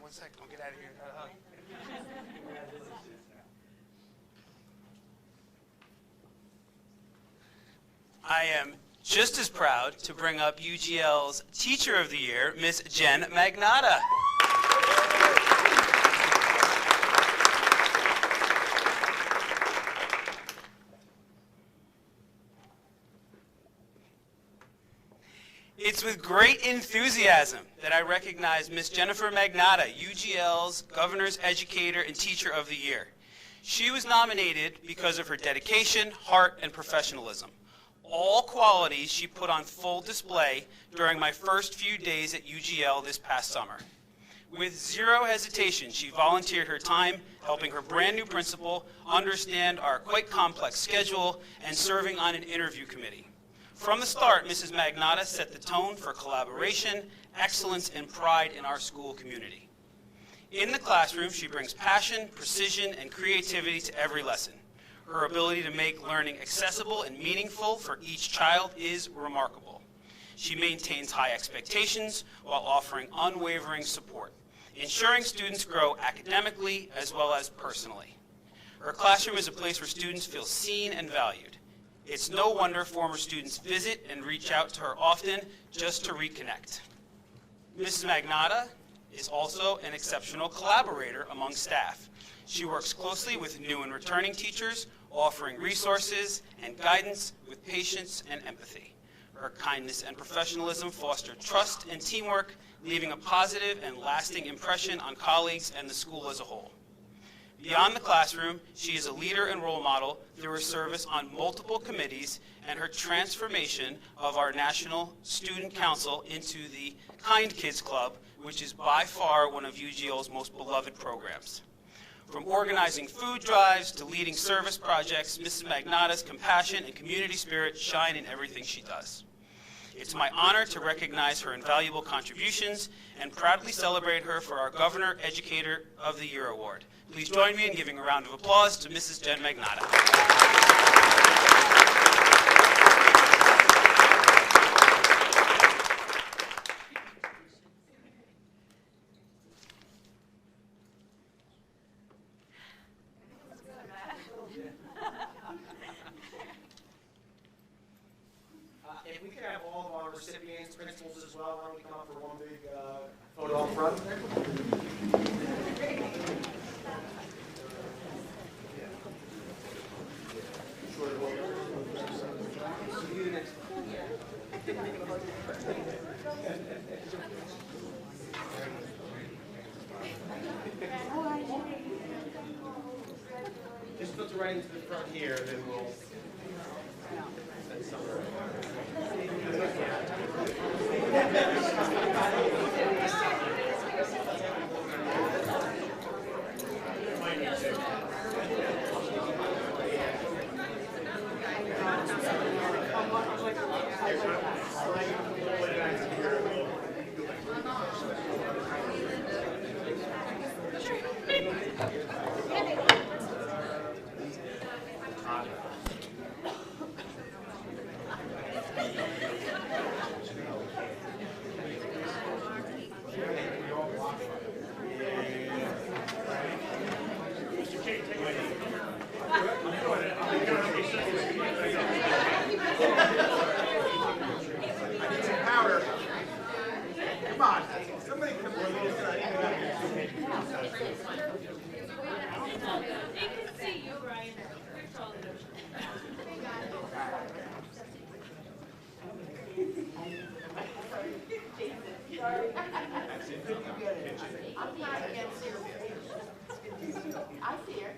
One sec, don't get out of here. I am just as proud to bring up UGL's Teacher of the Year, Ms. Jen Magnotta. It's with great enthusiasm that I recognize Ms. Jennifer Magnotta, UGL's Governor's Educator and Teacher of the Year. She was nominated because of her dedication, heart, and professionalism. All qualities she put on full display during my first few days at UGL this past summer. With zero hesitation, she volunteered her time helping her brand new principal understand our quite complex schedule and serving on an interview committee. From the start, Mrs. Magnotta set the tone for collaboration, excellence, and pride in our school community. In the classroom, she brings passion, precision, and creativity to every lesson. Her ability to make learning accessible and meaningful for each child is remarkable. She maintains high expectations while offering unwavering support, ensuring students grow academically as well as personally. Her classroom is a place where students feel seen and valued. It's no wonder former students visit and reach out to her often just to reconnect. Mrs. Magnotta is also an exceptional collaborator among staff. She works closely with new and returning teachers, offering resources and guidance with patience and empathy. Her kindness and professionalism foster trust and teamwork, leaving a positive and lasting impression on colleagues and the school as a whole. Beyond the classroom, she is a leader and role model through her service on multiple committees and her transformation of our National Student Council into the Kind Kids Club, which is by far one of UGL's most beloved programs. From organizing food drives to leading service projects, Mrs. Magnotta's compassion and community spirit shine in everything she does. It's my honor to recognize her invaluable contributions and proudly celebrate her for our Governor Educator of the Year Award. Please join me in giving a round of applause to Mrs. Jen Magnotta. If we could have all of our recipients, principals as well, why don't we come up for one big photo up front? Just filter right into the front here, and then we'll send some around. I see her.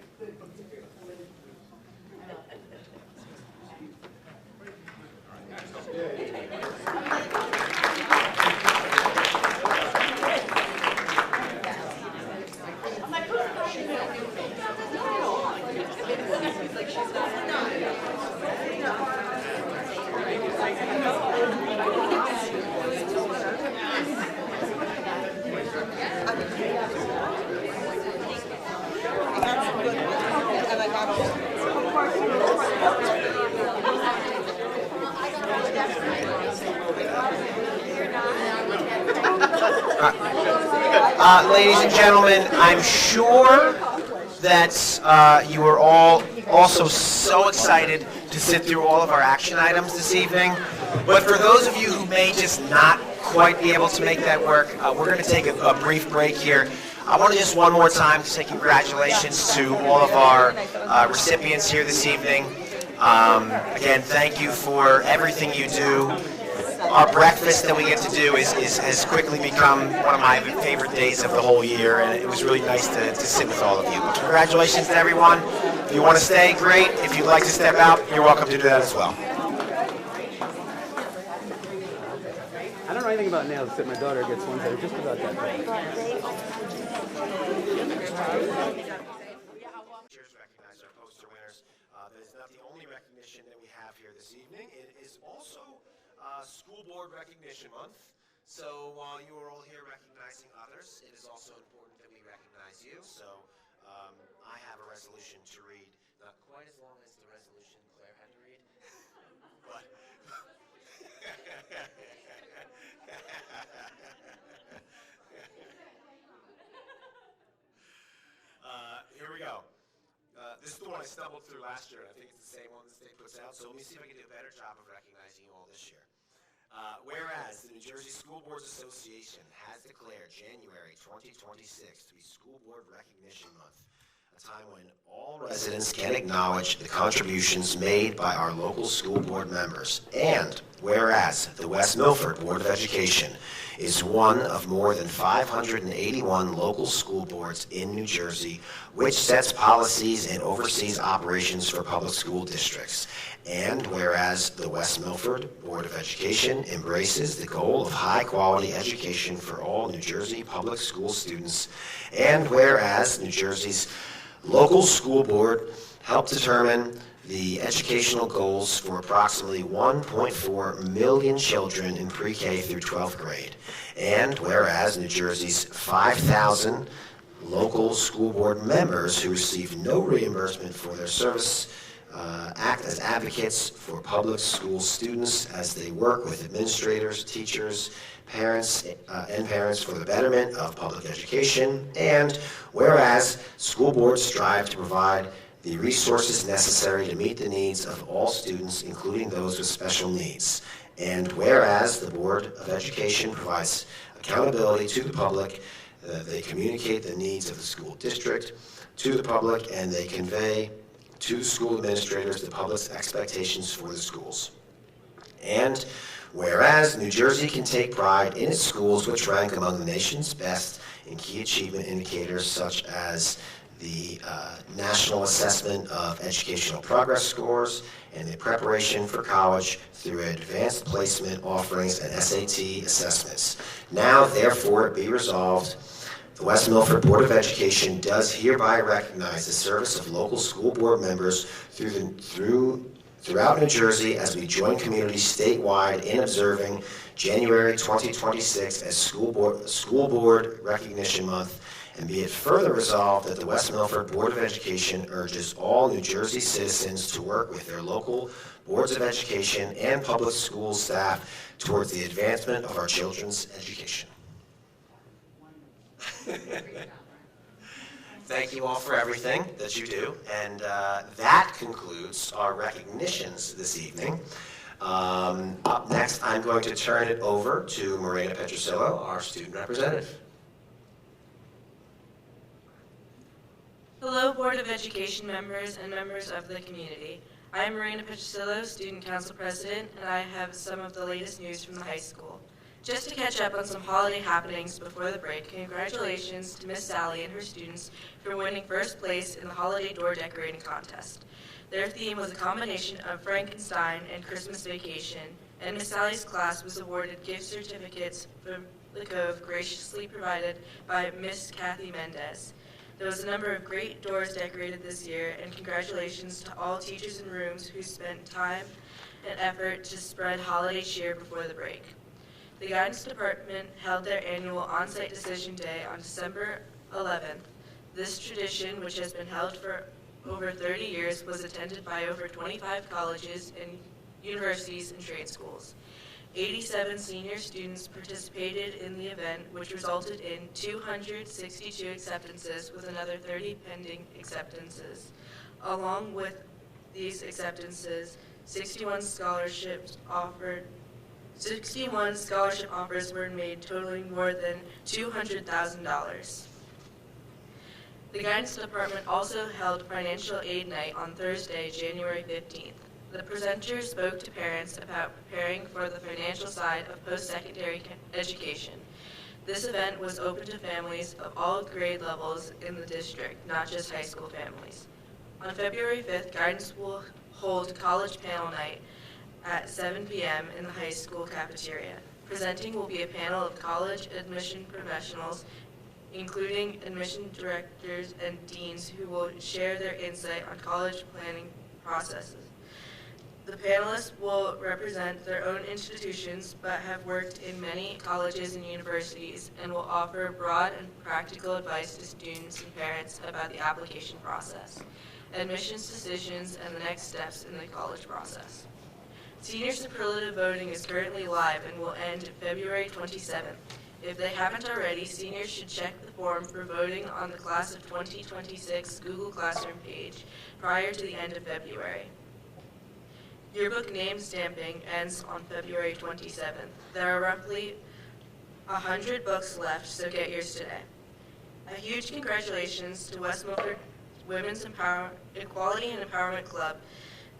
Ladies and gentlemen, I'm sure that you are all also so excited to sit through all of our action items this evening. But for those of you who may just not quite be able to make that work, we're going to take a brief break here. I want to just one more time say congratulations to all of our recipients here this evening. Again, thank you for everything you do. Our breakfast that we get to do has quickly become one of my favorite days of the whole year, and it was really nice to sit with all of you. Congratulations to everyone. If you want to stay, great. If you'd like to step out, you're welcome to do that as well. I don't know anything about nails, except my daughter gets ones that are just about that big. Recognize our poster winners. That is not the only recognition that we have here this evening. It is also School Board Recognition Month. So while you are all here recognizing others, it is also important that we recognize you. So I have a resolution to read, not quite as long as the resolution Claire had to read, but here we go. This is the one I stumbled through last year, and I think it's the same one the state puts out. So let me see if I can do a better job of recognizing you all this year. Whereas the New Jersey School Boards Association has declared January 2026 to be School Board Recognition Month, a time when all residents can acknowledge the contributions made by our local school board members. And whereas the West Milford Board of Education is one of more than 581 local school boards in New Jersey, which sets policies and oversees operations for public school districts. And whereas the West Milford Board of Education embraces the goal of high-quality education for all New Jersey public school students, and whereas New Jersey's local school board helped determine the educational goals for approximately 1.4 million children in pre-K through 12th grade, and whereas New Jersey's 5,000 local school board members who receive no reimbursement for their service act as advocates for public school students as they work with administrators, teachers, parents, and parents for the betterment of public education, and whereas school boards strive to provide the resources necessary to meet the needs of all students, including those with special needs, and whereas the Board of Education provides accountability to the public, they communicate the needs of the school district to the public, and they convey to school administrators the public's expectations for the schools. And whereas New Jersey can take pride in its schools, which rank among the nation's best in key achievement indicators such as the National Assessment of Educational Progress Scores and the preparation for college through advanced placement offerings and SAT assessments. Now, therefore, it be resolved, the West Milford Board of Education does hereby recognize the service of local school board members throughout New Jersey as we join communities statewide in observing January 2026 as School Board Recognition Month, and be it further resolved that the West Milford Board of Education urges all New Jersey citizens to work with their local boards of education and public school staff towards the advancement of our children's education. Thank you all for everything that you do, and that concludes our recognitions this evening. Up next, I'm going to turn it over to Marina Petrosillo, our student representative. Hello, Board of Education members and members of the community. I am Marina Petrosillo, Student Council President, and I have some of the latest news from the high school. Just to catch up on some holiday happenings before the break, congratulations to Miss Sally and her students for winning first place in the Holiday Door Decorating Contest. Their theme was a combination of Frankenstein and Christmas Vacation, and Miss Sally's class was awarded gift certificates from the Cove graciously provided by Miss Kathy Mendez. There was a number of great doors decorated this year, and congratulations to all teachers and rooms who spent time an effort to spread holiday cheer before the break. The Guidance Department held their annual on-site decision day on December 11th. This tradition, which has been held for over 30 years, was attended by over 25 colleges and universities and trade schools. 87 senior students participated in the event, which resulted in 262 acceptances with another 30 pending acceptances. Along with these acceptances, 61 scholarship offers were made, totaling more than $200,000. The Guidance Department also held Financial Aid Night on Thursday, January 15th. The presenters spoke to parents about preparing for the financial side of post-secondary education. This event was open to families of all grade levels in the district, not just high school families. On February 5th, Guidance will hold College Panel Night at 7 p.m. in the high school cafeteria. Presenting will be a panel of college admission professionals, including admission directors and deans, who will share their insight on college planning processes. The panelists will represent their own institutions but have worked in many colleges and universities and will offer broad and practical advice to students and parents about the application process, admissions decisions, and the next steps in the college process. Senior superlative voting is currently live and will end February 27th. If they haven't already, seniors should check the form for voting on the Class of 2026 Google Classroom page prior to the end of February. Yearbook name stamping ends on February 27th. There are roughly 100 books left, so get yours today. A huge congratulations to West Milford Women's Equality and Empowerment Club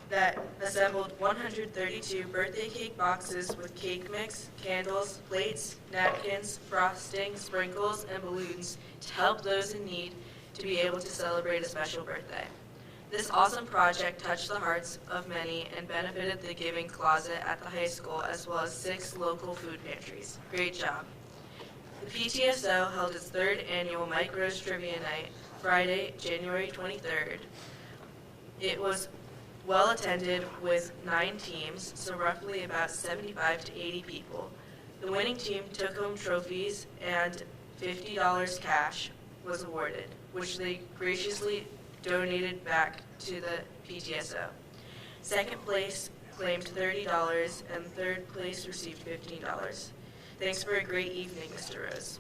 that assembled 132 birthday cake boxes with cake mix, candles, plates, napkins, frosting, sprinkles, and balloons to help those in need to be able to celebrate a special birthday. This awesome project touched the hearts of many and benefited the Giving Closet at the high school, as well as 6 local food pantries. Great job. The PTSO held its 3rd annual Mike Rose Trivia Night, Friday, January 23rd. It was well attended with 9 teams, so roughly about 75 to 80 people. The winning team took home trophies and $50 cash was awarded, which they graciously donated back to the PTSO. Second place claimed $30 and third place received $15. Thanks for a great evening, Mr. Rose.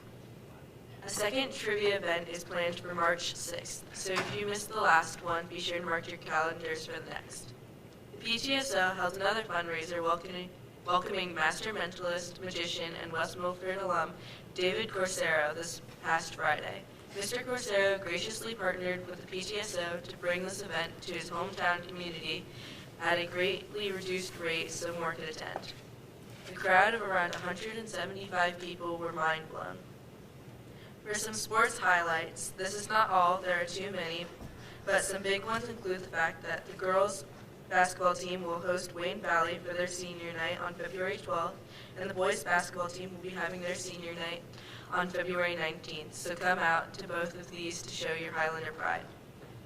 A second trivia event is planned for March 6th, so if you missed the last one, be sure to mark your calendars for the next. The PTSO held another fundraiser welcoming master mentalist, magician, and West Milford alum David Corsaro this past Friday. Mr. Corsaro graciously partnered with the PTSO to bring this event to his hometown community at a greatly reduced rate so more could attend. The crowd of around 175 people were mind blown. For some sports highlights, this is not all, there are too many, but some big ones include the fact that the girls basketball team will host Wayne Valley for their senior night on February 12th, and the boys basketball team will be having their senior night on February 19th, so come out to both of these to show your Highlander pride.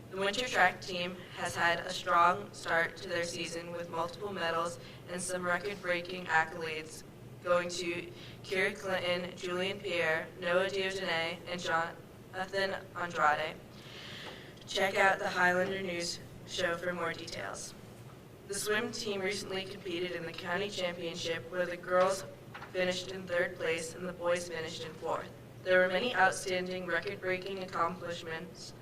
The winter track team has had a strong start to their season with multiple medals and some record-breaking accolades going to Kira Clinton, Julian Pierre, Noah Diodene, and Jonathan Andrade. Check out the Highlander News show for more details. The swim team recently competed in the county championship where the girls finished in 3rd place and the boys finished in 4th. There were many outstanding record-breaking accomplishments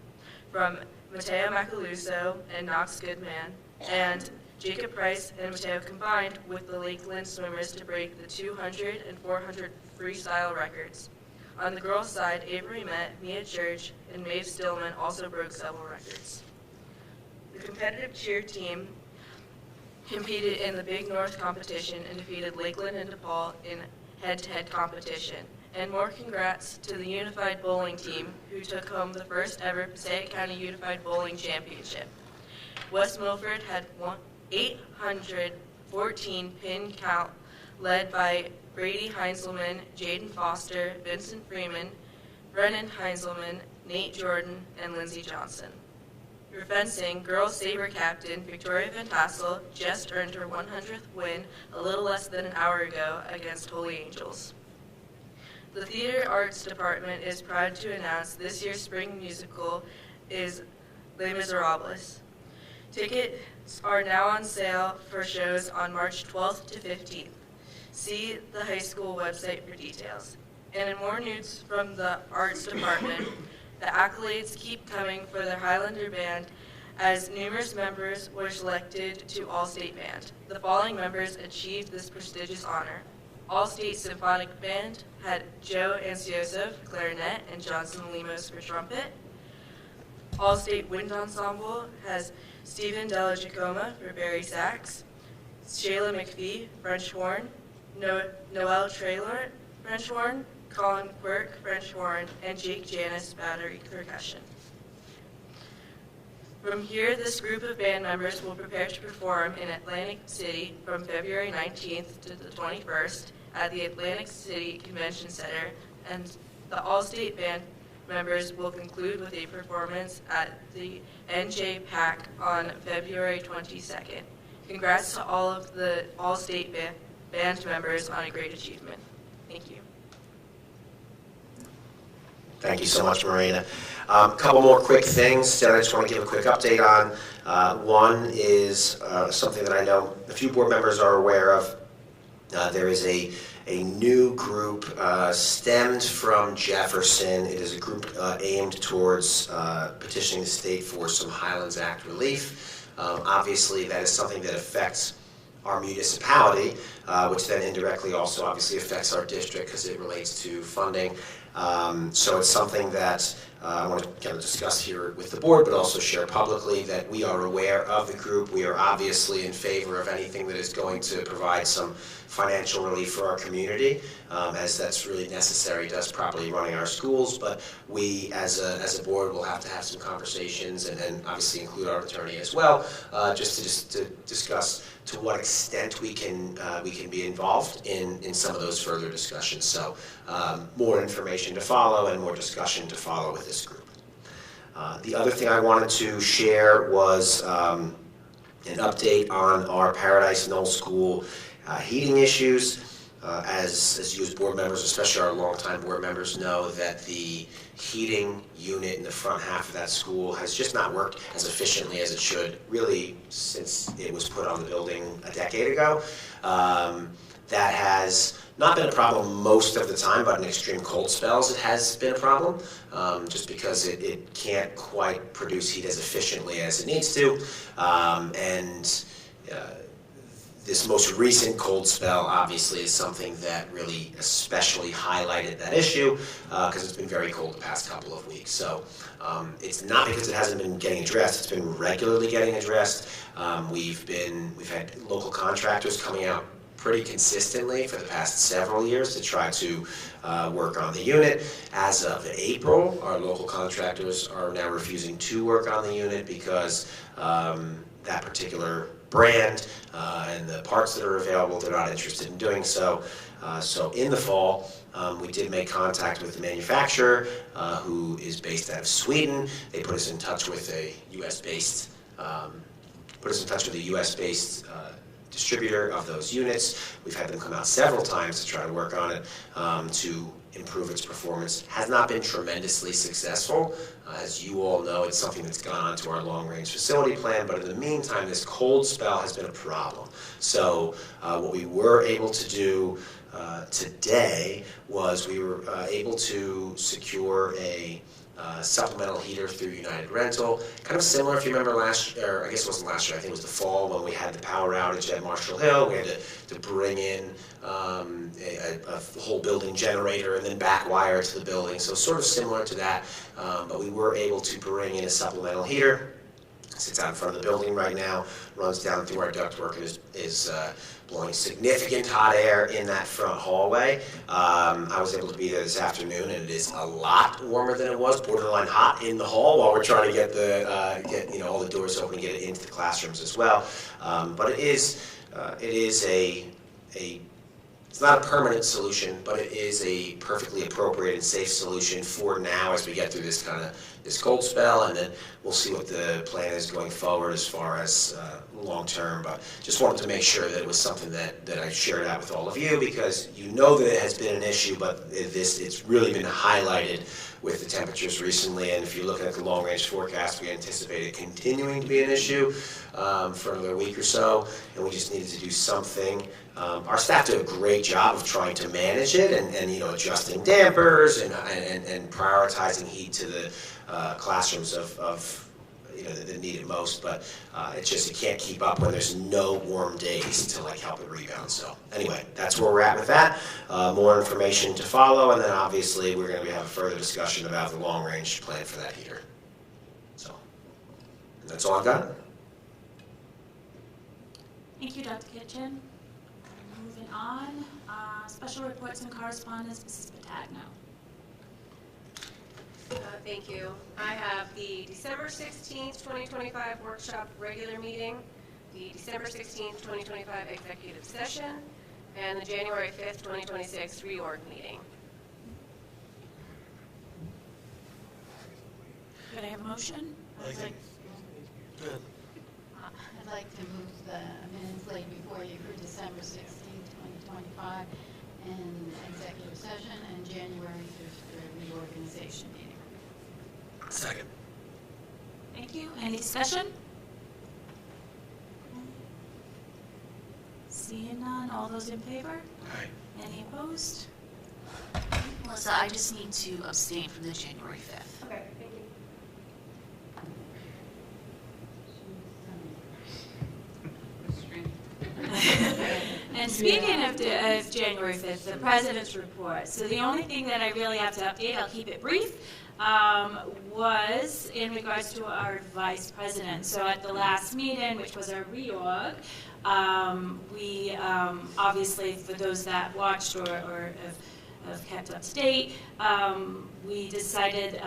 from Mateo Macaluso and Knox Goodman, and Jacob Price and Mateo combined with the Lakeland swimmers to break the 200 and 400 freestyle records. On the girls' side, Avery Met, Mia Church, and Maeve Stillman also broke several records. The competitive cheer team competed in the Big North competition and defeated Lakeland and DePaul in head-to-head competition. And more congrats to the Unified Bowling team, who took home the first ever Passaic County Unified Bowling Championship. West Milford had 814 pin count, led by Brady Heinzelman, Jaden Foster, Vincent Freeman, Brennan Heinzelman, Nate Jordan, and Lindsey Johnson. For fencing, girls saber captain Victoria Van Tassel just earned her 100th win a little less than an hour ago against Holy Angels. The Theater Arts Department is proud to announce this year's spring musical is Les Miserables. Tickets are now on sale for shows on March 12th to 15th. See the high school website for details. And in more news from the Arts Department, the accolades keep coming for their Highlander Band as numerous members were selected to All-State Band. The following members achieved this prestigious honor. All-State Symphonic Band had Joe Ansioso for clarinet and Johnson Lemos for trumpet. All-State Wind Ensemble has Stephen Della Giacomo for Barry sax, Shayla McPhee, French horn, Noel Traylor, French horn, Colin Quirk, French horn, and Jake Janis, battery percussion. From here, this group of band members will prepare to perform in Atlantic City from February 19th to the 21st at the Atlantic City Convention Center, and the All-State Band members will conclude with a performance at the NJ PAC on February 22nd. Congrats to all of the All-State Band members on a great achievement. Thank you. Thank you so much, Marina. A couple more quick things that I just want to give a quick update on. One is something that I know a few board members are aware of. There is a new group stemmed from Jefferson. It is a group aimed towards petitioning the state for some Highlands Act relief. Obviously, that is something that affects our municipality, which then indirectly also obviously affects our district because it relates to funding. So it's something that I want to kind of discuss here with the board, but also share publicly that we are aware of the group. We are obviously in favor of anything that is going to provide some financial relief for our community, as that's really necessary to us properly running our schools. But we, as a board, will have to have some conversations and obviously include our attorney as well, just to discuss to what extent we can be involved in some of those further discussions. So more information to follow and more discussion to follow with this group. The other thing I wanted to share was an update on our Paradise Knoll School heating issues. As you as board members, especially our longtime board members, know that the heating unit in the front half of that school has just not worked as efficiently as it should, really since it was put on the building a decade ago. That has not been a problem most of the time, but in extreme cold spells it has been a problem, just because it can't quite produce heat as efficiently as it needs to. This most recent cold spell obviously is something that really especially highlighted that issue because it's been very cold the past couple of weeks. So it's not because it hasn't been getting addressed, it's been regularly getting addressed. We've had local contractors coming out pretty consistently for the past several years to try to work on the unit. As of April, our local contractors are now refusing to work on the unit because that particular brand and the parts that are available, they're not interested in doing so. So in the fall, we did make contact with the manufacturer who is based out of Sweden. They put us in touch with a US-based distributor of those units. We've had them come out several times to try to work on it to improve its performance. Has not been tremendously successful. As you all know, it's something that's gone on to our long-range facility plan, but in the meantime, this cold spell has been a problem. So what we were able to do today was we were able to secure a supplemental heater through United Rental. Kind of similar, if you remember last year, or I guess it wasn't last year, I think it was the fall when we had the power outage at Marshall Hill. We had to bring in a whole building generator and then back wire to the building. So sort of similar to that, but we were able to bring in a supplemental heater. It sits out in front of the building right now, runs down through our ductwork and is blowing significant hot air in that front hallway. I was able to be there this afternoon, and it is a lot warmer than it was, borderline hot in the hall while we're trying to get all the doors open and get it into the classrooms as well. But it is it's not a permanent solution, but it is a perfectly appropriate and safe solution for now as we get through this this cold spell, and then we'll see what the plan is going forward as far as long-term. But just wanted to make sure that it was something that I shared out with all of you, because you know that it has been an issue, but it's really been highlighted with the temperatures recently. And if you're looking at the long-range forecast, we anticipate it continuing to be an issue for another week or so, and we just needed to do something. Our staff did a great job of trying to manage it and adjusting dampers and prioritizing heat to the classrooms of that need it most. But it can't keep up when there's no warm days to help it rebound. So anyway, that's where we're at with that. More information to follow, and then obviously we're going to have a further discussion about the long-range plan for that heater. So that's all I've got. Thank you, Dr. Kitchen. Moving on, special reports and correspondence, Mrs. Patagno. Thank you. I have the December 16th, 2025 workshop regular meeting, the December 16th, 2025 executive session, and the January 5th, 2026 reorg meeting. Could I have a motion? I'd like to move the minutes laid before you for December 16th, 2025, and executive session, and January 5th for reorganization meeting. Second. Thank you. Any discussion? Seeing none, all those in favor? Aye. Any opposed? Melissa, I just need to abstain from the January 5th. Okay, thank you. And speaking of January 5th, the President's report. So the only thing that I really have to update, I'll keep it brief, was in regards to our Vice President. So at the last meeting, which was our reorg, we obviously, for those that watched or have kept up to date, we decided,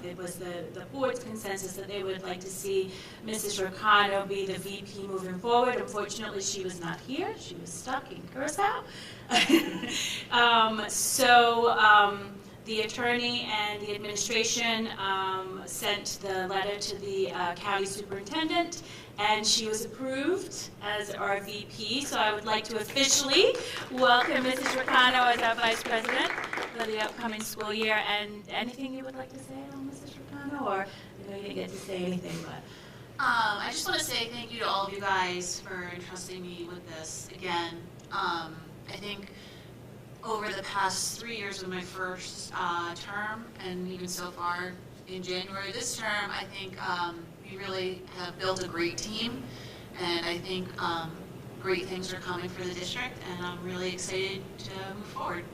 it was the board's consensus that they would like to see Mrs. Ricano be the VP moving forward. Unfortunately, she was not here. She was stuck in Curacao. The attorney and the administration sent the letter to the county superintendent, and she was approved as our VP. So I would like to officially welcome Mrs. Ricano as our Vice President for the upcoming school year. And anything you would like to say on Mrs. Ricano, or I know you didn't get to say anything, but. I just want to say thank you to all of you guys for entrusting me with this again. I think over the past 3 years of my first term, and even so far in January this term, I think we really have built a great team, and I think great things are coming for the district, and I'm really excited to move forward.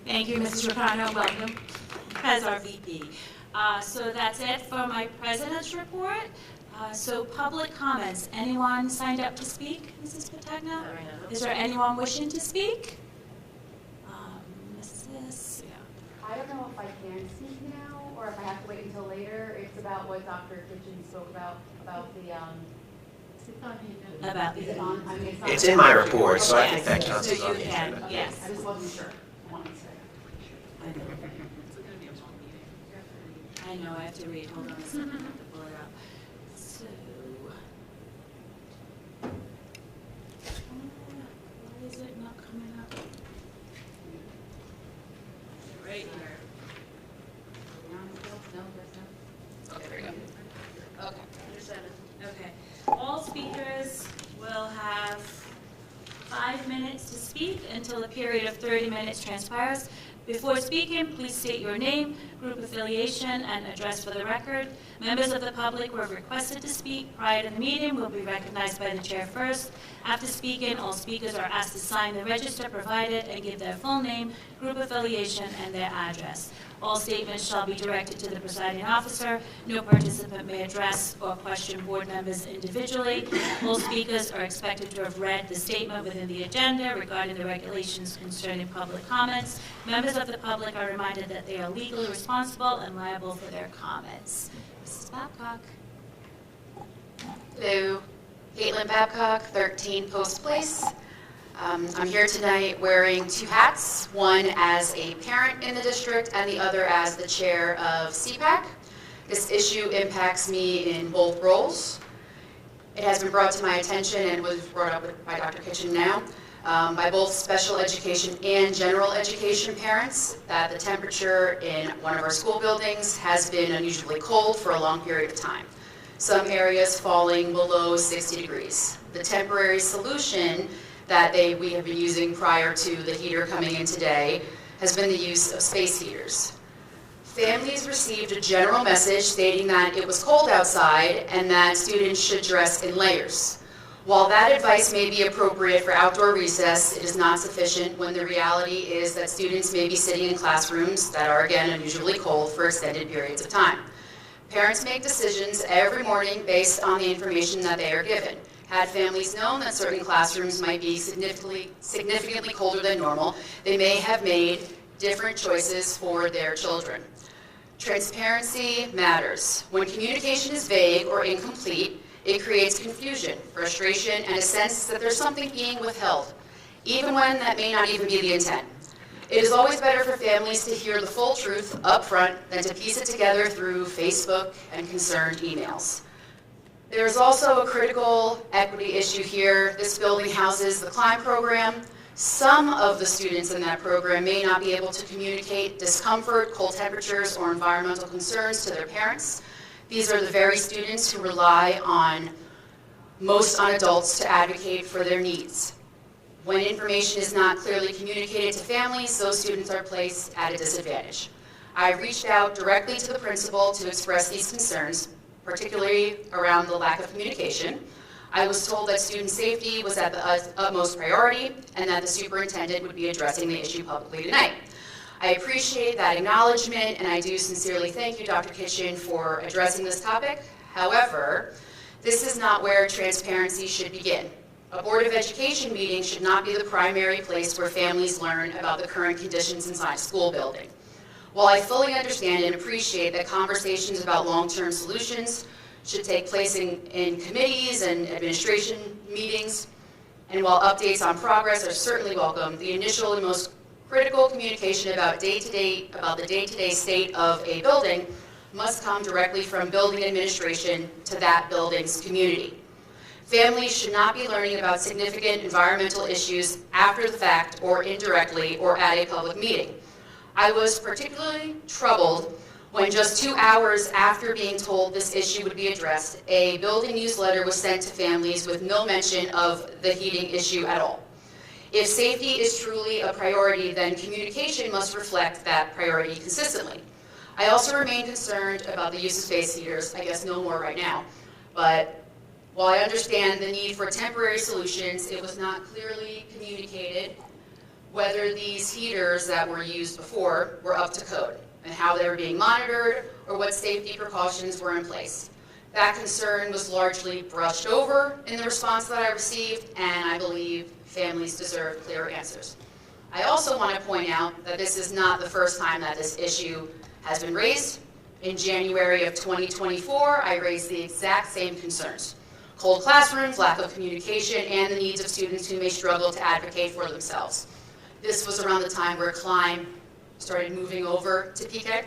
Thank you, Mrs. Ricano. Welcome as our VP. So that's it for my President's report. So public comments. Anyone signed up to speak, Mrs. Patagno? Is there anyone wishing to speak? Mrs. I don't know if I can speak now or if I have to wait until later. It's about what Dr. Kitchen spoke about the About the It's in my report, so I think that counts as so on you the can, agenda. yes. I just wasn't sure. I know, I have to read. Hold on a second. I have to pull it up. So, why is it not coming up? Right here. Oh, there we go. Okay. Okay. All speakers will have 5 minutes to speak until a period of 30 minutes transpires. Before speaking, please state your name, group affiliation, and address for the record. Members of the public who have requested to speak prior to the meeting will be recognized by the chair first. After speaking, all speakers are asked to sign the register provided and give their full name, group affiliation, and their address. All statements shall be directed to the presiding officer. No participant may address or question board members individually. All speakers are expected to have read the statement within the agenda regarding the regulations concerning public comments. Members of the public are reminded that they are legally responsible and liable for their comments. Mrs. Babcock. Hello, Caitlin Babcock, 13 Post Place. I'm here tonight wearing two hats, one as a parent in the district and the other as the chair of CPAC. This issue impacts me in both roles. It has been brought to my attention and was brought up by Dr. Kitchen now by both special education and general education parents that the temperature in one of our school buildings has been unusually cold for a long period of time. Some areas falling below 60 degrees. The temporary solution that we have been using prior to the heater coming in today has been the use of space heaters. Families received a general message stating that it was cold outside and that students should dress in layers. While that advice may be appropriate for outdoor recess, it is not sufficient when the reality is that students may be sitting in classrooms that are, again, unusually cold for extended periods of time. Parents make decisions every morning based on the information that they are given. Had families known that certain classrooms might be significantly colder than normal, they may have made different choices for their children. Transparency matters. When communication is vague or incomplete, it creates confusion, frustration, and a sense that there's something being withheld, even when that may not even be the intent. It is always better for families to hear the full truth up front than to piece it together through Facebook and concerned emails. There is also a critical equity issue here. This building houses the CLIMB program. Some of the students in that program may not be able to communicate discomfort, cold temperatures, or environmental concerns to their parents. These are the very students who rely on adults to advocate for their needs. When information is not clearly communicated to families, those students are placed at a disadvantage. I reached out directly to the principal to express these concerns, particularly around the lack of communication. I was told that student safety was at the utmost priority and that the superintendent would be addressing the issue publicly tonight. I appreciate that acknowledgement, and I do sincerely thank you, Dr. Kitchen, for addressing this topic. However, this is not where transparency should begin. A Board of Education meeting should not be the primary place where families learn about the current conditions inside a school building. While I fully understand and appreciate that conversations about long-term solutions should take place in committees and administration meetings, and while updates on progress are certainly welcome, the initial and most critical communication about the day-to-day state of a building must come directly from building administration to that building's community. Families should not be learning about significant environmental issues after the fact or indirectly or at a public meeting. I was particularly troubled when just 2 hours after being told this issue would be addressed, a building newsletter was sent to families with no mention of the heating issue at all. If safety is truly a priority, then communication must reflect that priority consistently. I also remain concerned about the use of space heaters, I guess no more right now, but while I understand the need for temporary solutions, it was not clearly communicated whether these heaters that were used before were up to code and how they were being monitored or what safety precautions were in place. That concern was largely brushed over in the response that I received, and I believe families deserve clear answers. I also want to point out that this is not the first time that this issue has been raised. In January of 2024, I raised the exact same concerns. Cold classrooms, lack of communication, and the needs of students who may struggle to advocate for themselves. This was around the time where CLIMB started moving over to PK.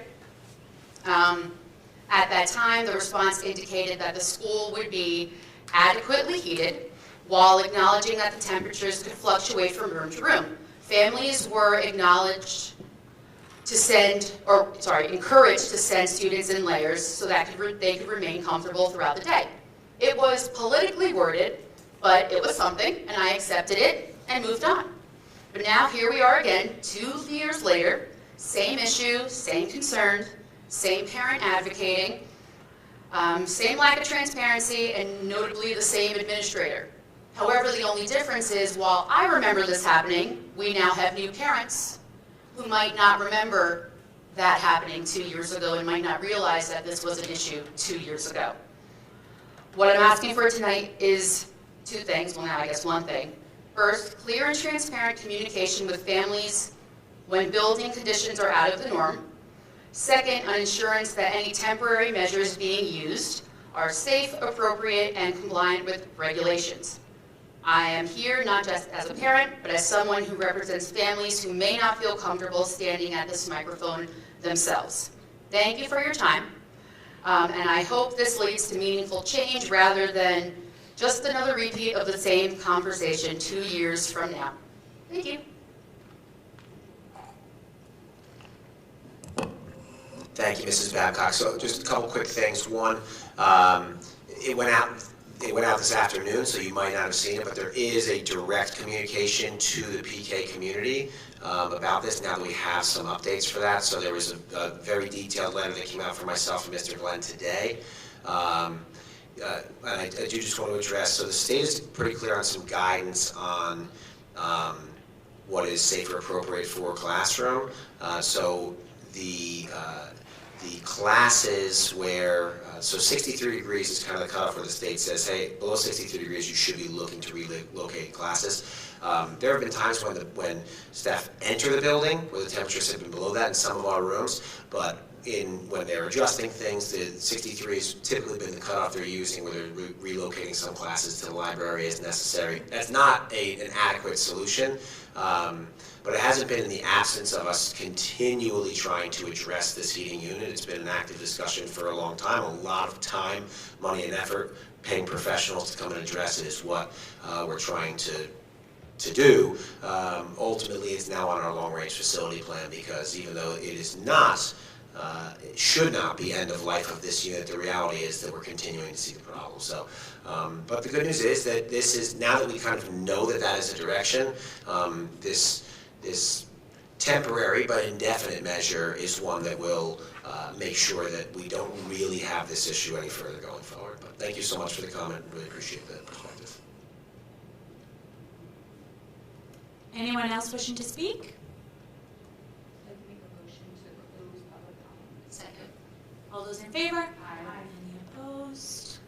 At that time, the response indicated that the school would be adequately heated while acknowledging that the temperatures could fluctuate from room to room. Families were encouraged to send students in layers so that they could remain comfortable throughout the day. It was politically worded, but it was something, and I accepted it and moved on. But now here we are again, 2 years later, same issue, same concern, same parent advocating, same lack of transparency, and notably the same administrator. However, the only difference is while I remember this happening, we now have new parents who might not remember that happening 2 years ago and might not realize that this was an issue 2 years ago. What I'm asking for tonight is 2 things, well now I guess 1 thing. First, clear and transparent communication with families when building conditions are out of the norm. Second, an assurance that any temporary measures being used are safe, appropriate, and compliant with regulations. I am here not just as a parent, but as someone who represents families who may not feel comfortable standing at this microphone themselves. Thank you for your time, and I hope this leads to meaningful change rather than just another repeat of the same conversation 2 years from now. Thank you. Thank you, Mrs. Babcock. So just a couple quick things. One, it went out this afternoon, so you might not have seen it, but there is a direct communication to the PK community about this now that we have some updates for that. So there was a very detailed letter that came out from myself and Mr. Glenn today. And I do just want to address, so the state is pretty clear on some guidance on what is safe or appropriate for a classroom. So the classes where, so 63 degrees is kind of the cutoff where the state says, hey, below 63 degrees you should be looking to relocate classes. There have been times when staff enter the building where the temperatures have been below that in some of our rooms, but when they're adjusting things, the 63 has typically been the cutoff they're using where they're relocating some classes to the library as necessary. That's not an adequate solution, but it hasn't been in the absence of us continually trying to address this heating unit. It's been an active discussion for a long time. A lot of time, money, and effort paying professionals to come and address it is what we're trying to do. Ultimately, it's now on our long-range facility plan because even though it is not, it should not be end of life of this unit. The reality is that we're continuing to see the problem. So, but the good news is that this is, now that we kind of know that that is a direction, this temporary but indefinite measure is one that will make sure that we don't really have this issue any further going forward. But thank you so much for the comment. Really appreciate the perspective. Anyone else wishing to speak? Second. All those in favor? Aye. Any opposed?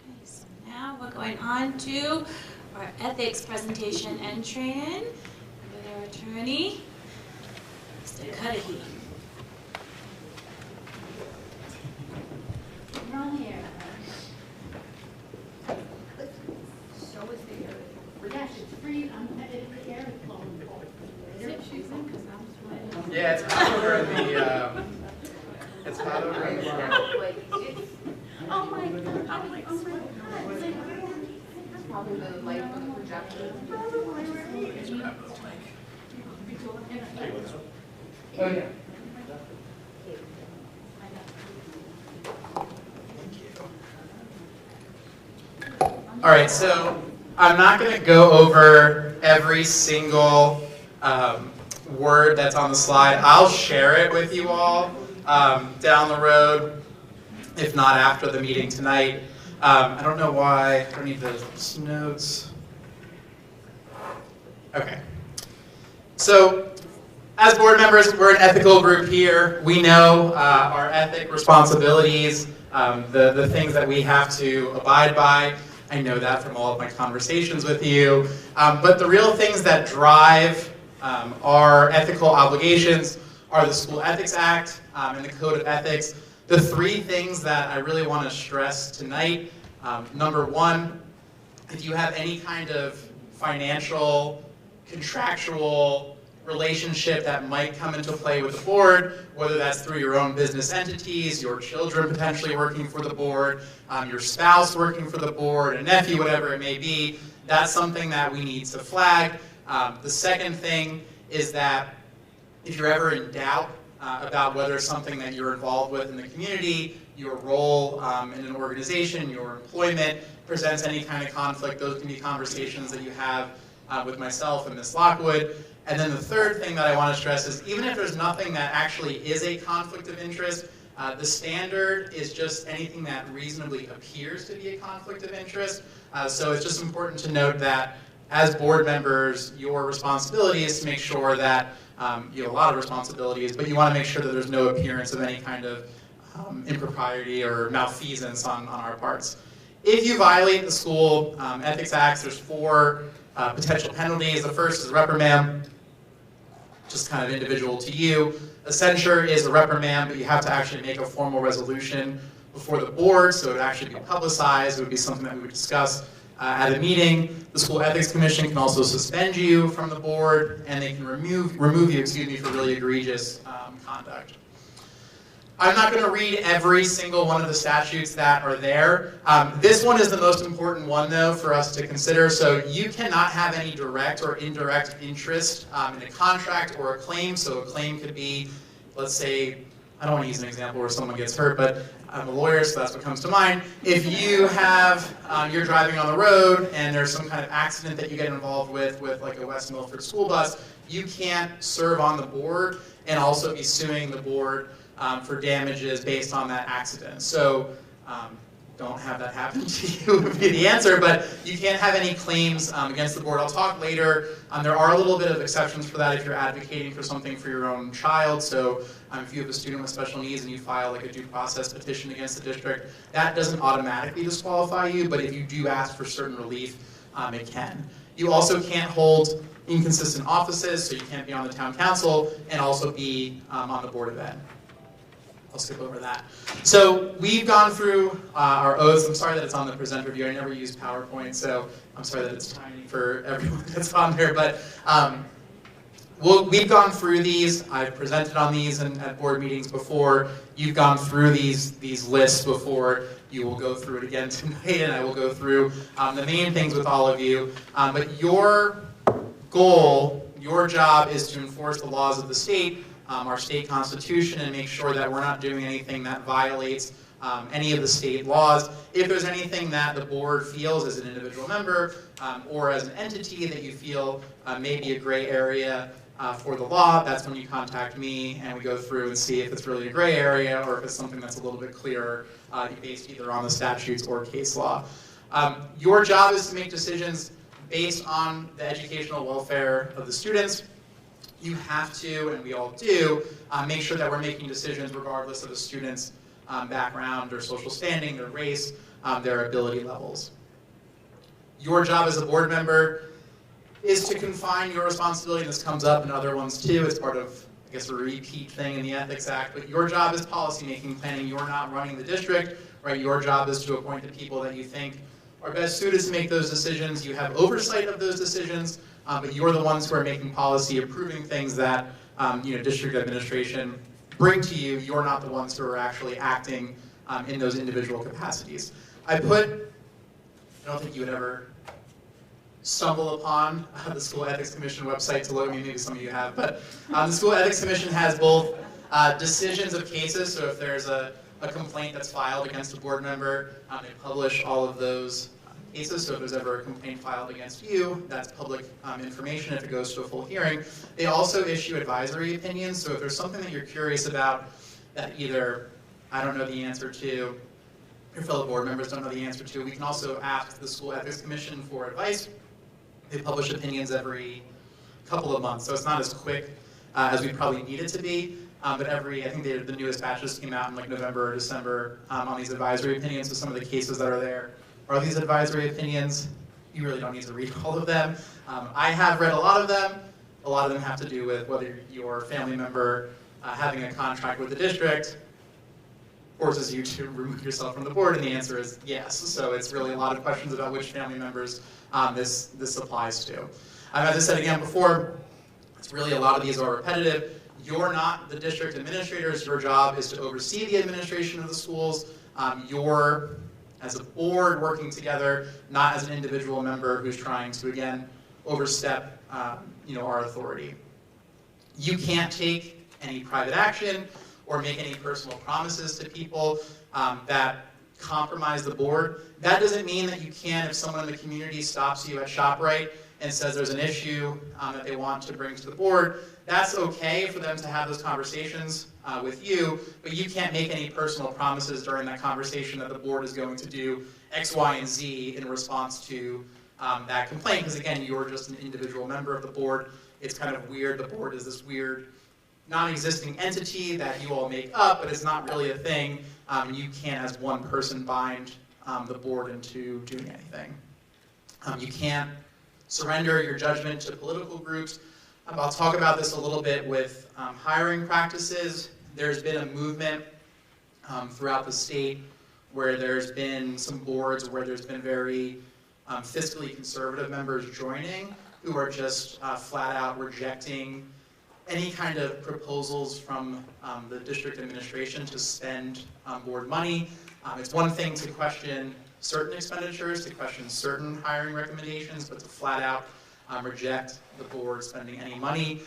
Okay, so now we're going on to our ethics presentation and training with our attorney, Mr. Cudahy. Wrong here. So is the air. Yes, it's free. I'm headed to the air flowing. Yeah, it's hot over in the, it's hot over in the bar. Oh my God, oh my God. Probably the light from the projector. Oh, yeah. All right, so I'm not going to go over every single word that's on the slide. I'll share it with you all down the road, if not after the meeting tonight. I don't know why. I don't need those notes. Okay. So, as board members, we're an ethical group here. We know our ethic responsibilities, the things that we have to abide by. I know that from all of my conversations with you. But the real things that drive our ethical obligations are the School Ethics Act and the Code of Ethics. The three things that I really want to stress tonight, number one, if you have any kind of financial, contractual relationship that might come into play with the board, whether that's through your own business entities, your children potentially working for the board, your spouse working for the board, a nephew, whatever it may be, that's something that we need to flag. The second thing is that if you're ever in doubt about whether something that you're involved with in the community, your role in an organization, your employment presents any kind of conflict, those can be conversations that you have with myself and Ms. Lockwood. And then the third thing that I want to stress is even if there's nothing that actually is a conflict of interest, the standard is just anything that reasonably appears to be a conflict of interest. So it's just important to note that as board members, your responsibility is to make sure that you have a lot of responsibilities, but you want to make sure that there's no appearance of any kind of impropriety or malfeasance on our parts. If you violate the School Ethics Acts, there's 4 potential penalties. The first is reprimand, just kind of individual to you. A censure is a reprimand, but you have to actually make a formal resolution before the board, so it would actually be publicized. It would be something that we would discuss at a meeting. The School Ethics Commission can also suspend you from the board, and they can remove you, for really egregious conduct. I'm not going to read every single one of the statutes that are there. This one is the most important one, though, for us to consider. So you cannot have any direct or indirect interest in a contract or a claim. So a claim could be, let's say, I don't want to use an example where someone gets hurt, but I'm a lawyer, so that's what comes to mind. If you have, you're driving on the road and there's some kind of accident that you get involved with like a West Milford school bus, you can't serve on the board and also be suing the board for damages based on that accident. So don't have that happen to you would be the answer, but you can't have any claims against the board. I'll talk later. There are a little bit of exceptions for that if you're advocating for something for your own child. So if you have a student with special needs and you file like a due process petition against the district, that doesn't automatically disqualify you, but if you do ask for certain relief, it can. You also can't hold inconsistent offices, so you can't be on the town council and also be on the board of ed. I'll skip over that. So we've gone through our oaths. I'm sorry that it's on the presenter view. I never use PowerPoint, so I'm sorry that it's tiny for everyone that's on there. But we've gone through these. I've presented on these at board meetings before. You've gone through these lists before. You will go through it again tonight, and I will go through the main things with all of you. But your goal, your job is to enforce the laws of the state, our state constitution, and make sure that we're not doing anything that violates any of the state laws. If there's anything that the board feels as an individual member or as an entity that you feel may be a gray area for the law, that's when you contact me and we go through and see if it's really a gray area or if it's something that's a little bit clearer based either on the statutes or case law. Your job is to make decisions based on the educational welfare of the students. You have to, and we all do, make sure that we're making decisions regardless of a student's background, their social standing, their race, their ability levels. Your job as a board member is to confine your responsibility, and this comes up in other ones too. It's part of, I guess, a repeat thing in the Ethics Act, but your job is policymaking, planning. You're not running the district, right? Your job is to appoint the people that you think are best suited to make those decisions. You have oversight of those decisions, but you're the ones who are making policy, approving things that district administration bring to you. You're not the ones who are actually acting in those individual capacities. I don't think you would ever stumble upon the School Ethics Commission website to look. Maybe some of you have, but the School Ethics Commission has both decisions of cases. So if there's a complaint that's filed against a board member, they publish all of those cases. So if there's ever a complaint filed against you, that's public information if it goes to a full hearing. They also issue advisory opinions. So if there's something that you're curious about that either I don't know the answer to, your fellow board members don't know the answer to, we can also ask the School Ethics Commission for advice. They publish opinions every couple of months, so it's not as quick as we probably need it to be. But I think the newest batches came out in like November or December on these advisory opinions. So some of the cases that are there are these advisory opinions. You really don't need to read all of them. I have read a lot of them. A lot of them have to do with whether your family member having a contract with the district forces you to remove yourself from the board, and the answer is yes. So it's really a lot of questions about which family members this applies to. As I said again before, it's really a lot of these are repetitive. You're not the district administrators. Your job is to oversee the administration of the schools. You're, as a board, working together, not as an individual member who's trying to, again, overstep our authority. You can't take any private action or make any personal promises to people that compromise the board. That doesn't mean that you can, if someone in the community stops you at ShopRite and says there's an issue that they want to bring to the board, that's okay for them to have those conversations with you, but you can't make any personal promises during that conversation that the board is going to do X, Y, and Z in response to that complaint, because again, you're just an individual member of the board. It's kind of weird. The board is this weird non-existing entity that you all make up, but it's not really a thing. You can't, as one person, bind the board into doing anything. You can't surrender your judgment to political groups. I'll talk about this a little bit with hiring practices. There's been a movement throughout the state where there's been some boards where there's been very fiscally conservative members joining who are just flat out rejecting any kind of proposals from the district administration to spend board money. It's one thing to question certain expenditures, to question certain hiring recommendations, but to flat out reject the board spending any money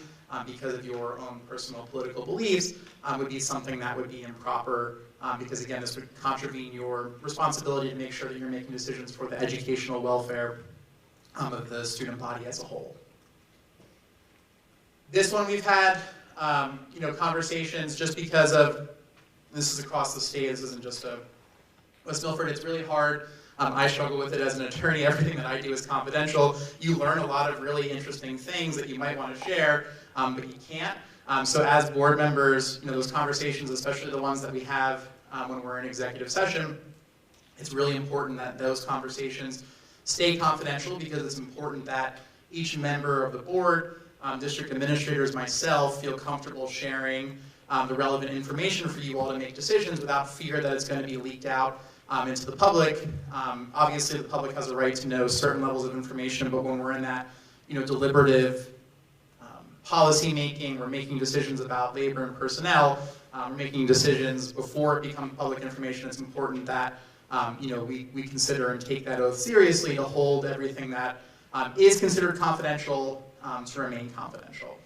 because of your own personal political beliefs would be something that would be improper because, again, this would contravene your responsibility to make sure that you're making decisions for the educational welfare of the student body as a whole. This one we've had, conversations just because of, this is across the state, this isn't just a West Milford, it's really hard. I struggle with it as an attorney. Everything that I do is confidential. You learn a lot of really interesting things that you might want to share, but you can't. So as board members, those conversations, especially the ones that we have when we're in executive session, it's really important that those conversations stay confidential because it's important that each member of the board, district administrators, myself, feel comfortable sharing the relevant information for you all to make decisions without fear that it's going to be leaked out into the public. Obviously, the public has a right to know certain levels of information, but when we're in that, deliberative policy making, we're making decisions about labor and personnel, we're making decisions before it becomes public information. It's important that we consider and take that oath seriously to hold everything that is considered confidential to remain confidential.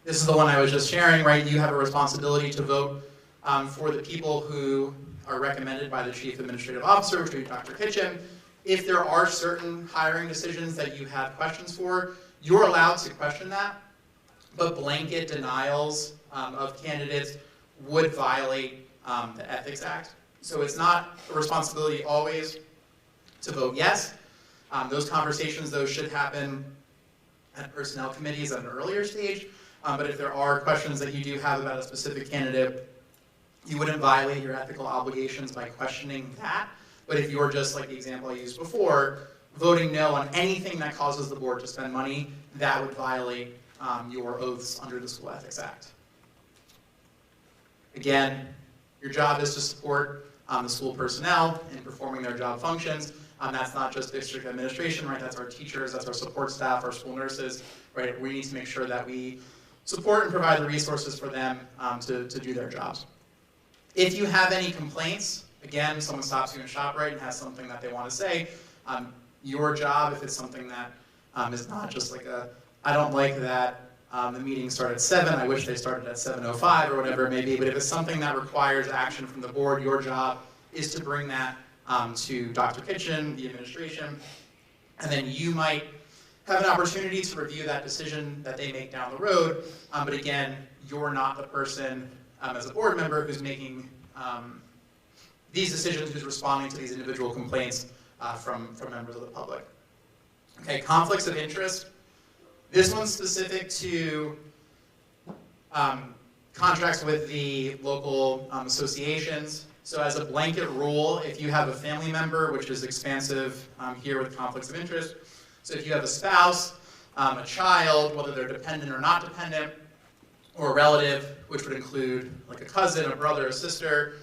This is the one I was just sharing, right? You have a responsibility to vote for the people who are recommended by the Chief Administrative Officer, which would be Dr. Kitchen. If there are certain hiring decisions that you have questions for, you're allowed to question that, but blanket denials of candidates would violate the Ethics Act. So it's not a responsibility always to vote yes. Those conversations, though, should happen at personnel committees at an earlier stage. But if there are questions that you do have about a specific candidate, you wouldn't violate your ethical obligations by questioning that. But if you're just like the example I used before, voting no on anything that causes the board to spend money, that would violate your oaths under the School Ethics Act. Again, your job is to support the school personnel in performing their job functions. That's not just district administration, right? That's our teachers, that's our support staff, our school nurses, right? We need to make sure that we support and provide the resources for them to do their jobs. If you have any complaints, again, someone stops you in ShopRite and has something that they want to say, your job, if it's something that is not just like I don't like that the meeting started at 7, I wish they started at 7:05 or whatever it may be, but if it's something that requires action from the board, your job is to bring that to Dr. Kitchen, the administration, and then you might have an opportunity to review that decision that they make down the road, but again, you're not the person as a board member who's making these decisions, who's responding to these individual complaints from members of the public. Okay, conflicts of interest. This one's specific to contracts with the local associations. So as a blanket rule, if you have a family member, which is expansive here with conflicts of interest, so if you have a spouse, a child, whether they're dependent or not dependent, or a relative, which would include like a cousin, a brother, a sister,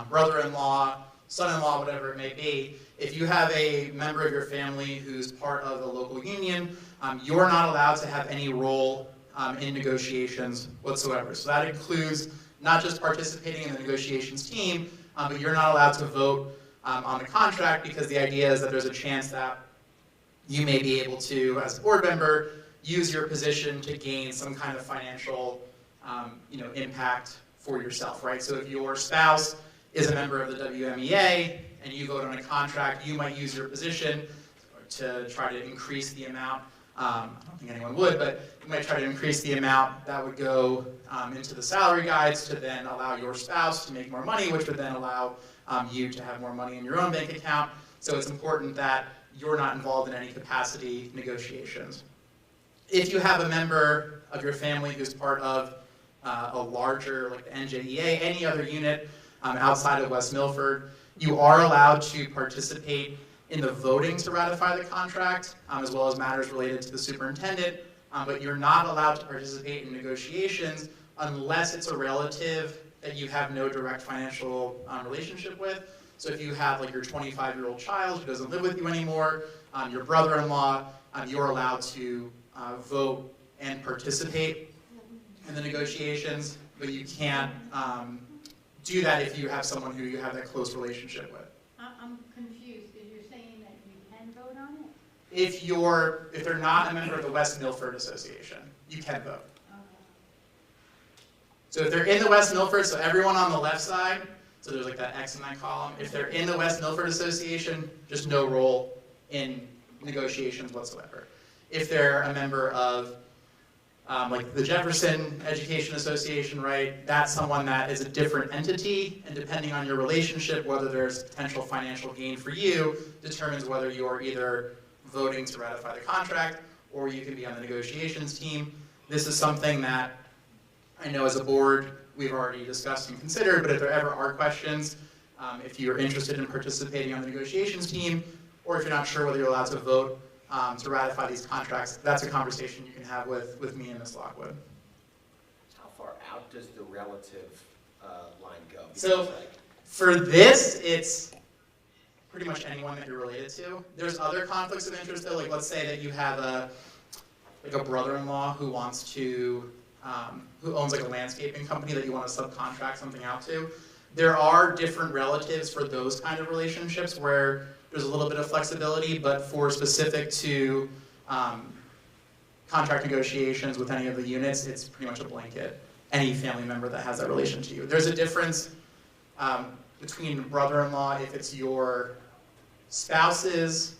brother-in-law, son-in-law, whatever it may be, if you have a member of your family who's part of a local union, you're not allowed to have any role in negotiations whatsoever. So that includes not just participating in the negotiations team, but you're not allowed to vote on the contract because the idea is that there's a chance that you may be able to, as a board member, use your position to gain some kind of financial impact for yourself, right? So if your spouse is a member of the WMEA and you vote on a contract, you might use your position to try to increase the amount. I don't think anyone would, but you might try to increase the amount that would go into the salary guides to then allow your spouse to make more money, which would then allow you to have more money in your own bank account. So it's important that you're not involved in any capacity negotiations. If you have a member of your family who's part of a larger, like the NJEA, any other unit outside of West Milford, you are allowed to participate in the voting to ratify the contract, as well as matters related to the superintendent, but you're not allowed to participate in negotiations unless it's a relative that you have no direct financial relationship with. So if you have like your 25-year-old child who doesn't live with you anymore, your brother-in-law, you're allowed to vote and participate in the negotiations, but you can't do that if you have someone who you have that close relationship with. I'm confused, because you're saying that you can vote on it? If they're not a member of the West Milford Association, you can vote. So if they're in the West Milford, so everyone on the left side, so there's like that X in that column, if they're in the West Milford Association, just no role in negotiations whatsoever. If they're a member of like the Jefferson Education Association, right, that's someone that is a different entity, and depending on your relationship, whether there's potential financial gain for you, determines whether you're either voting to ratify the contract or you can be on the negotiations team. This is something that I know as a board we've already discussed and considered, but if there ever are questions, if you're interested in participating on the negotiations team, or if you're not sure whether you're allowed to vote to ratify these contracts, that's a conversation you can have with me and Ms. Lockwood. How far out does the relative line go? So for this, it's pretty much anyone that you're related to. There's other conflicts of interest though, like let's say that you have a brother-in-law who wants to, who owns like a landscaping company that you want to subcontract something out to. There are different relatives for those kind of relationships where there's a little bit of flexibility, but for specific to contract negotiations with any of the units, it's pretty much a blanket. Any family member that has that relation to you. There's a difference between brother-in-law if it's your spouse's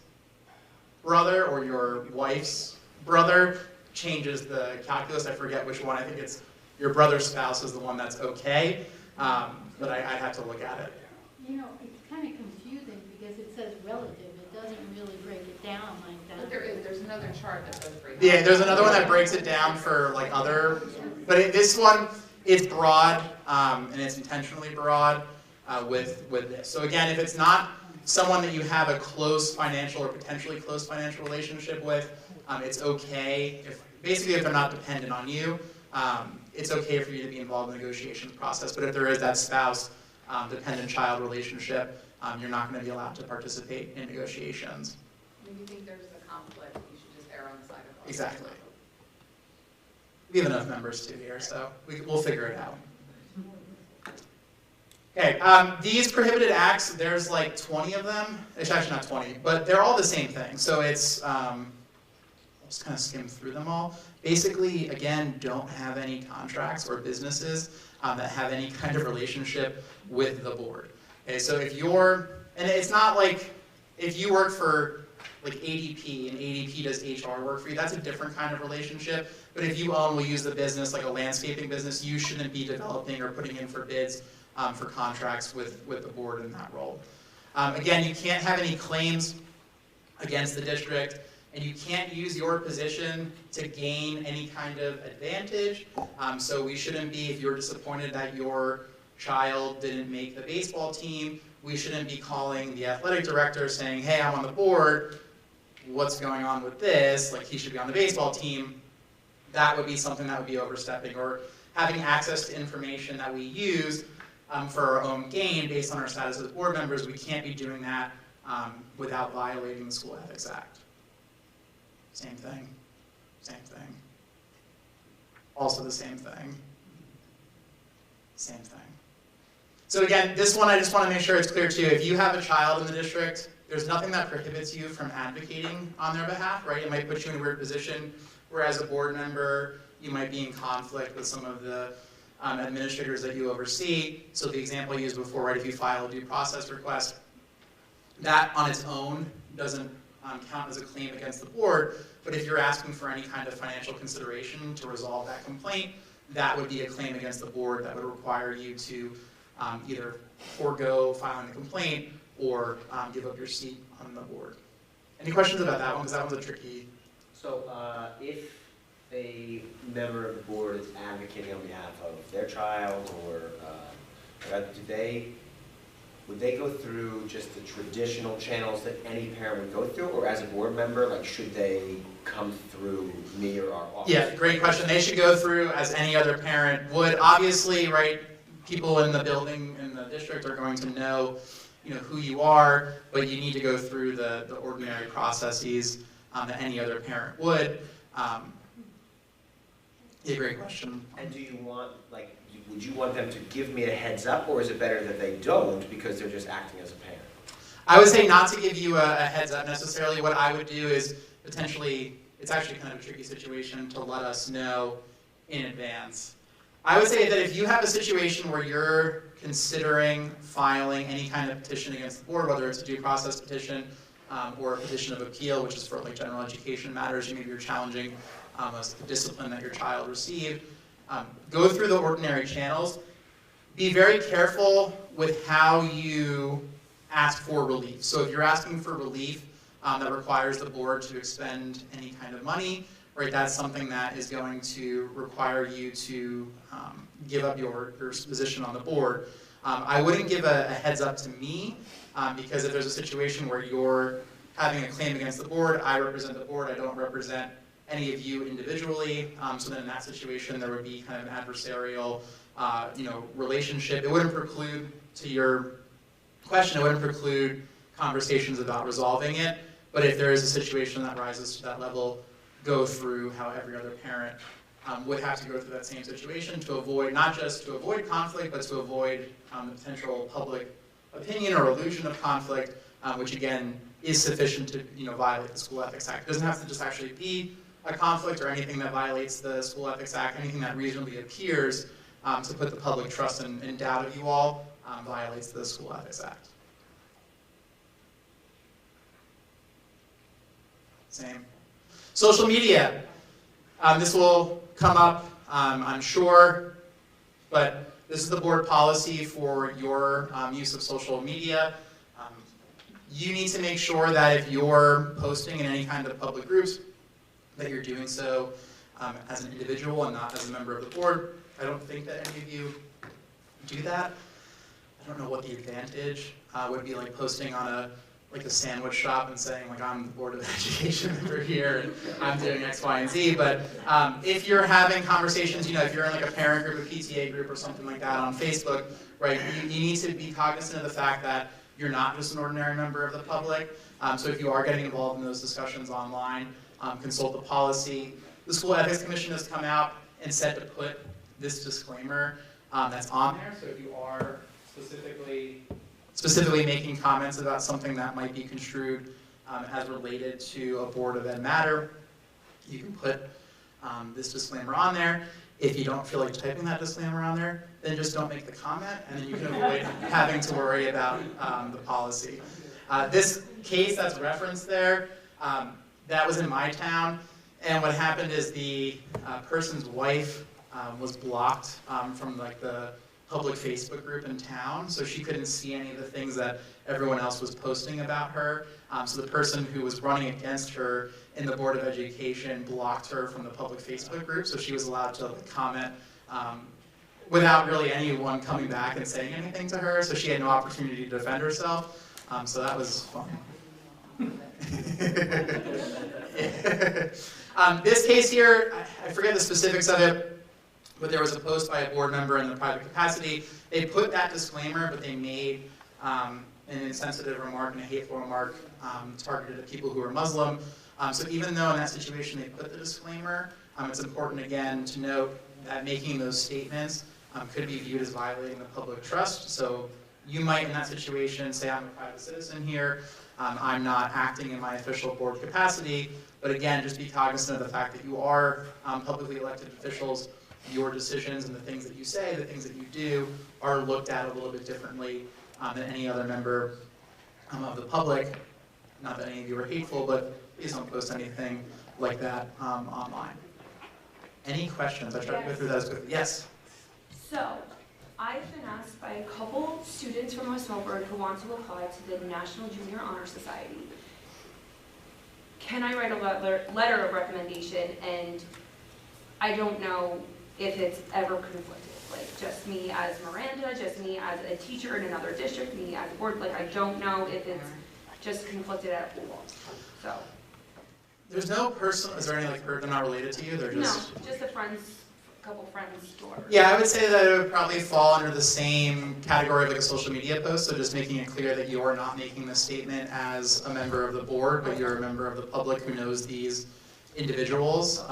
brother or your wife's brother, changes the calculus. I forget which one. I think it's your brother's spouse is the one that's okay, but I'd have to look at it. You know, it's kind of confusing because it says relative. It doesn't really break it down like that. But there's another chart that does break it Yeah, down. there's another one that breaks it down for like other, but this one, it's broad, and it's intentionally broad with this. So again, if it's not someone that you have a close financial or potentially close financial relationship with, it's okay. Basically, if they're not dependent on you, it's okay for you to be involved in the negotiations process. But if there is that spouse, dependent child relationship, you're not going to be allowed to participate in negotiations. When you think there's a conflict, you should just err on the side of caution. Exactly. We have enough members too here, so we'll figure it out. Okay, these prohibited acts, there's like 20 of them. It's actually not 20, but they're all the same thing. So it's, I'll just kind of skim through them all. Basically, again, don't have any contracts or businesses that have any kind of relationship with the board. Okay, so if you're, and it's not like if you work for like ADP and ADP does HR work for you, that's a different kind of relationship. But if you own, we'll use the business like a landscaping business, you shouldn't be developing or putting in for bids for contracts with the board in that role. Again, you can't have any claims against the district, and you can't use your position to gain any kind of advantage. So we shouldn't be, if you're disappointed that your child didn't make the baseball team, we shouldn't be calling the athletic director saying, hey, I'm on the board, what's going on with this? Like, he should be on the baseball team. That would be something that would be overstepping, or having access to information that we use for our own gain based on our status as board members. We can't be doing that without violating the School Ethics Act. Same thing, same thing. Also the same thing, same thing. So again, this one I just want to make sure it's clear too. If you have a child in the district, there's nothing that prohibits you from advocating on their behalf, right? It might put you in a weird position where as a board member, you might be in conflict with some of the administrators that you oversee. So the example I used before, right, if you file a due process request, that on its own doesn't count as a claim against the board, but if you're asking for any kind of financial consideration to resolve that complaint, that would be a claim against the board that would require you to either forego filing the complaint or give up your seat on the board. Any questions about that one? Because that one's a tricky. So if a member of the board is advocating on behalf of their child, or would they go through just the traditional channels that any parent would go through, or as a board member, like should they come through me or our office? Yeah, great question. They should go through as any other parent would. Obviously, right, people in the building, in the district are going to know who you are, but you need to go through the ordinary processes that any other parent would. Yeah, great question. And do you want, would you want them to give me a heads up, or is it better that they don't because they're just acting as a parent? I would say not to give you a heads up necessarily. What I would do is potentially, it's actually kind of a tricky situation to let us know in advance. I would say that if you have a situation where you're considering filing any kind of petition against the board, whether it's a due process petition or a petition of appeal, which is for general education matters, maybe you're challenging the discipline that your child received, go through the ordinary channels. Be very careful with how you ask for relief. So if you're asking for relief that requires the board to expend any kind of money, right, that's something that is going to require you to give up your position on the board. I wouldn't give a heads up to me because if there's a situation where you're having a claim against the board, I represent the board, I don't represent any of you individually, so then in that situation there would be kind of an adversarial relationship. It wouldn't preclude, to your question, it wouldn't preclude conversations about resolving it, but if there is a situation that rises to that level, go through how every other parent would have to go through that same situation to avoid, not just to avoid conflict, but to avoid the potential public opinion or illusion of conflict, which again is sufficient to violate the School Ethics Act. It doesn't have to just actually be a conflict or anything that violates the School Ethics Act, anything that reasonably appears to put the public trust in doubt of you all violates the School Ethics Act. Same. Social media. This will come up, I'm sure, but this is the board policy for your use of social media. You need to make sure that if you're posting in any kind of public groups, that you're doing so as an individual and not as a member of the board. I don't think that any of you do that. I don't know what the advantage would be, like posting on a sandwich shop and saying, I'm the Board of Education member here and I'm doing X, Y, and Z. But if you're having conversations, if you're in a parent group, a PTA group, or something like that on Facebook, right, you need to be cognizant of the fact that you're not just an ordinary member of the public. So if you are getting involved in those discussions online, consult the policy. The School Ethics Commission has come out and said to put this disclaimer that's on there. So if you are specifically making comments about something that might be construed as related to a Board of Ed matter, you can put this disclaimer on there. If you don't feel like typing that disclaimer on there, then just don't make the comment, and then you can avoid having to worry about the policy. This case that's referenced there, that was in my town, and what happened is the person's wife was blocked from the public Facebook group in town, so she couldn't see any of the things that everyone else was posting about her. So the person who was running against her in the Board of Education blocked her from the public Facebook group, so she was allowed to comment without really anyone coming back and saying anything to her, so she had no opportunity to defend herself. So that was fun. This case here, I forget the specifics of it, but there was a post by a board member in the private capacity. They put that disclaimer, but they made an insensitive remark and a hateful remark targeted at people who are Muslim. So even though in that situation they put the disclaimer, it's important again to note that making those statements could be viewed as violating the public trust. So you might in that situation say, I'm a private citizen here, I'm not acting in my official board capacity, but again, just be cognizant of the fact that you are publicly elected officials. Your decisions and the things that you say, the things that you do, are looked at a little bit differently than any other member of the public. Not that any of you are hateful, but please don't post anything like that online. Any questions? I tried to go through that as quickly. Yes? So, I've been asked by a couple students from West Milford who want to apply to the National Junior Honor Society. Can I write a letter of recommendation? And I don't know if it's ever conflicted, like just me as Miranda, just me as a teacher in another district, me as a board, I don't know if it's just conflicted at all. So. There's no personal, is there any they're not related to you? They're just. No, just a friends couple friends or? Yeah, I would say that it would probably fall under the same category of like a social media post, so just making it clear that you are not making this statement as a member of the board, but you're a member of the public who knows these individuals.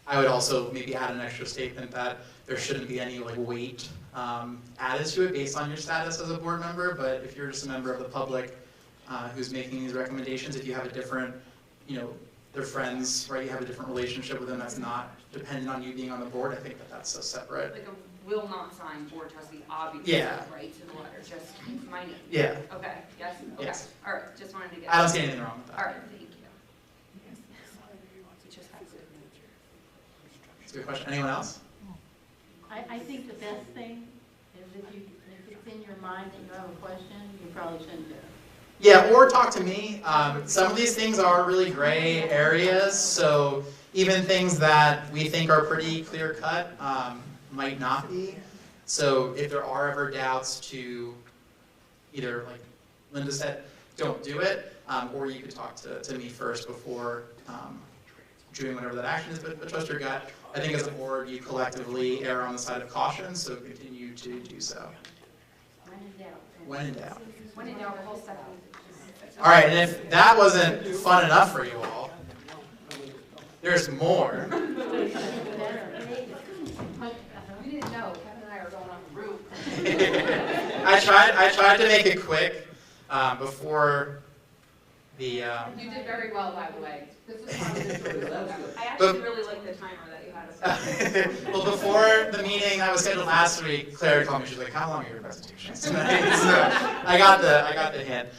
I would also maybe add an extra statement that there shouldn't be any like weight added to it based on your status as a board member, but if you're just a member of the public who's making these recommendations, if you have a different, they're friends, right, you have a different relationship with them that's not dependent on you being on the board, I think that that's a separate. Like a will not sign board trustee, obviously, Yeah. right, to the letter, just my name. Yeah. Okay, yes, okay, Yes. all right, just wanted to get. I don't see anything wrong with that. All right, thank you. That's a good question. Anyone else? I think the best thing is if it's in your mind that you have a question, you probably shouldn't do it. Yeah, or talk to me. Some of these things are really gray areas, so even things that we think are pretty clear cut might not be. So if there are ever doubts, to either, like Linda said, don't do it, or you could talk to me first before doing whatever that action is, but trust your gut. I think as a board, you collectively err on the side of caution, so continue to do so. When in doubt. When in doubt, the whole second. All right, and if that wasn't fun enough for you all, there's more. We didn't know, Kevin and I are going on the roof. I tried to make it quick before the. You did very well, by the way. This was one of the I actually really like the timer that you had us. Well, before the meeting that was scheduled last week, Claire called me. She's like, "How long are your presentations tonight?" So I got the hint.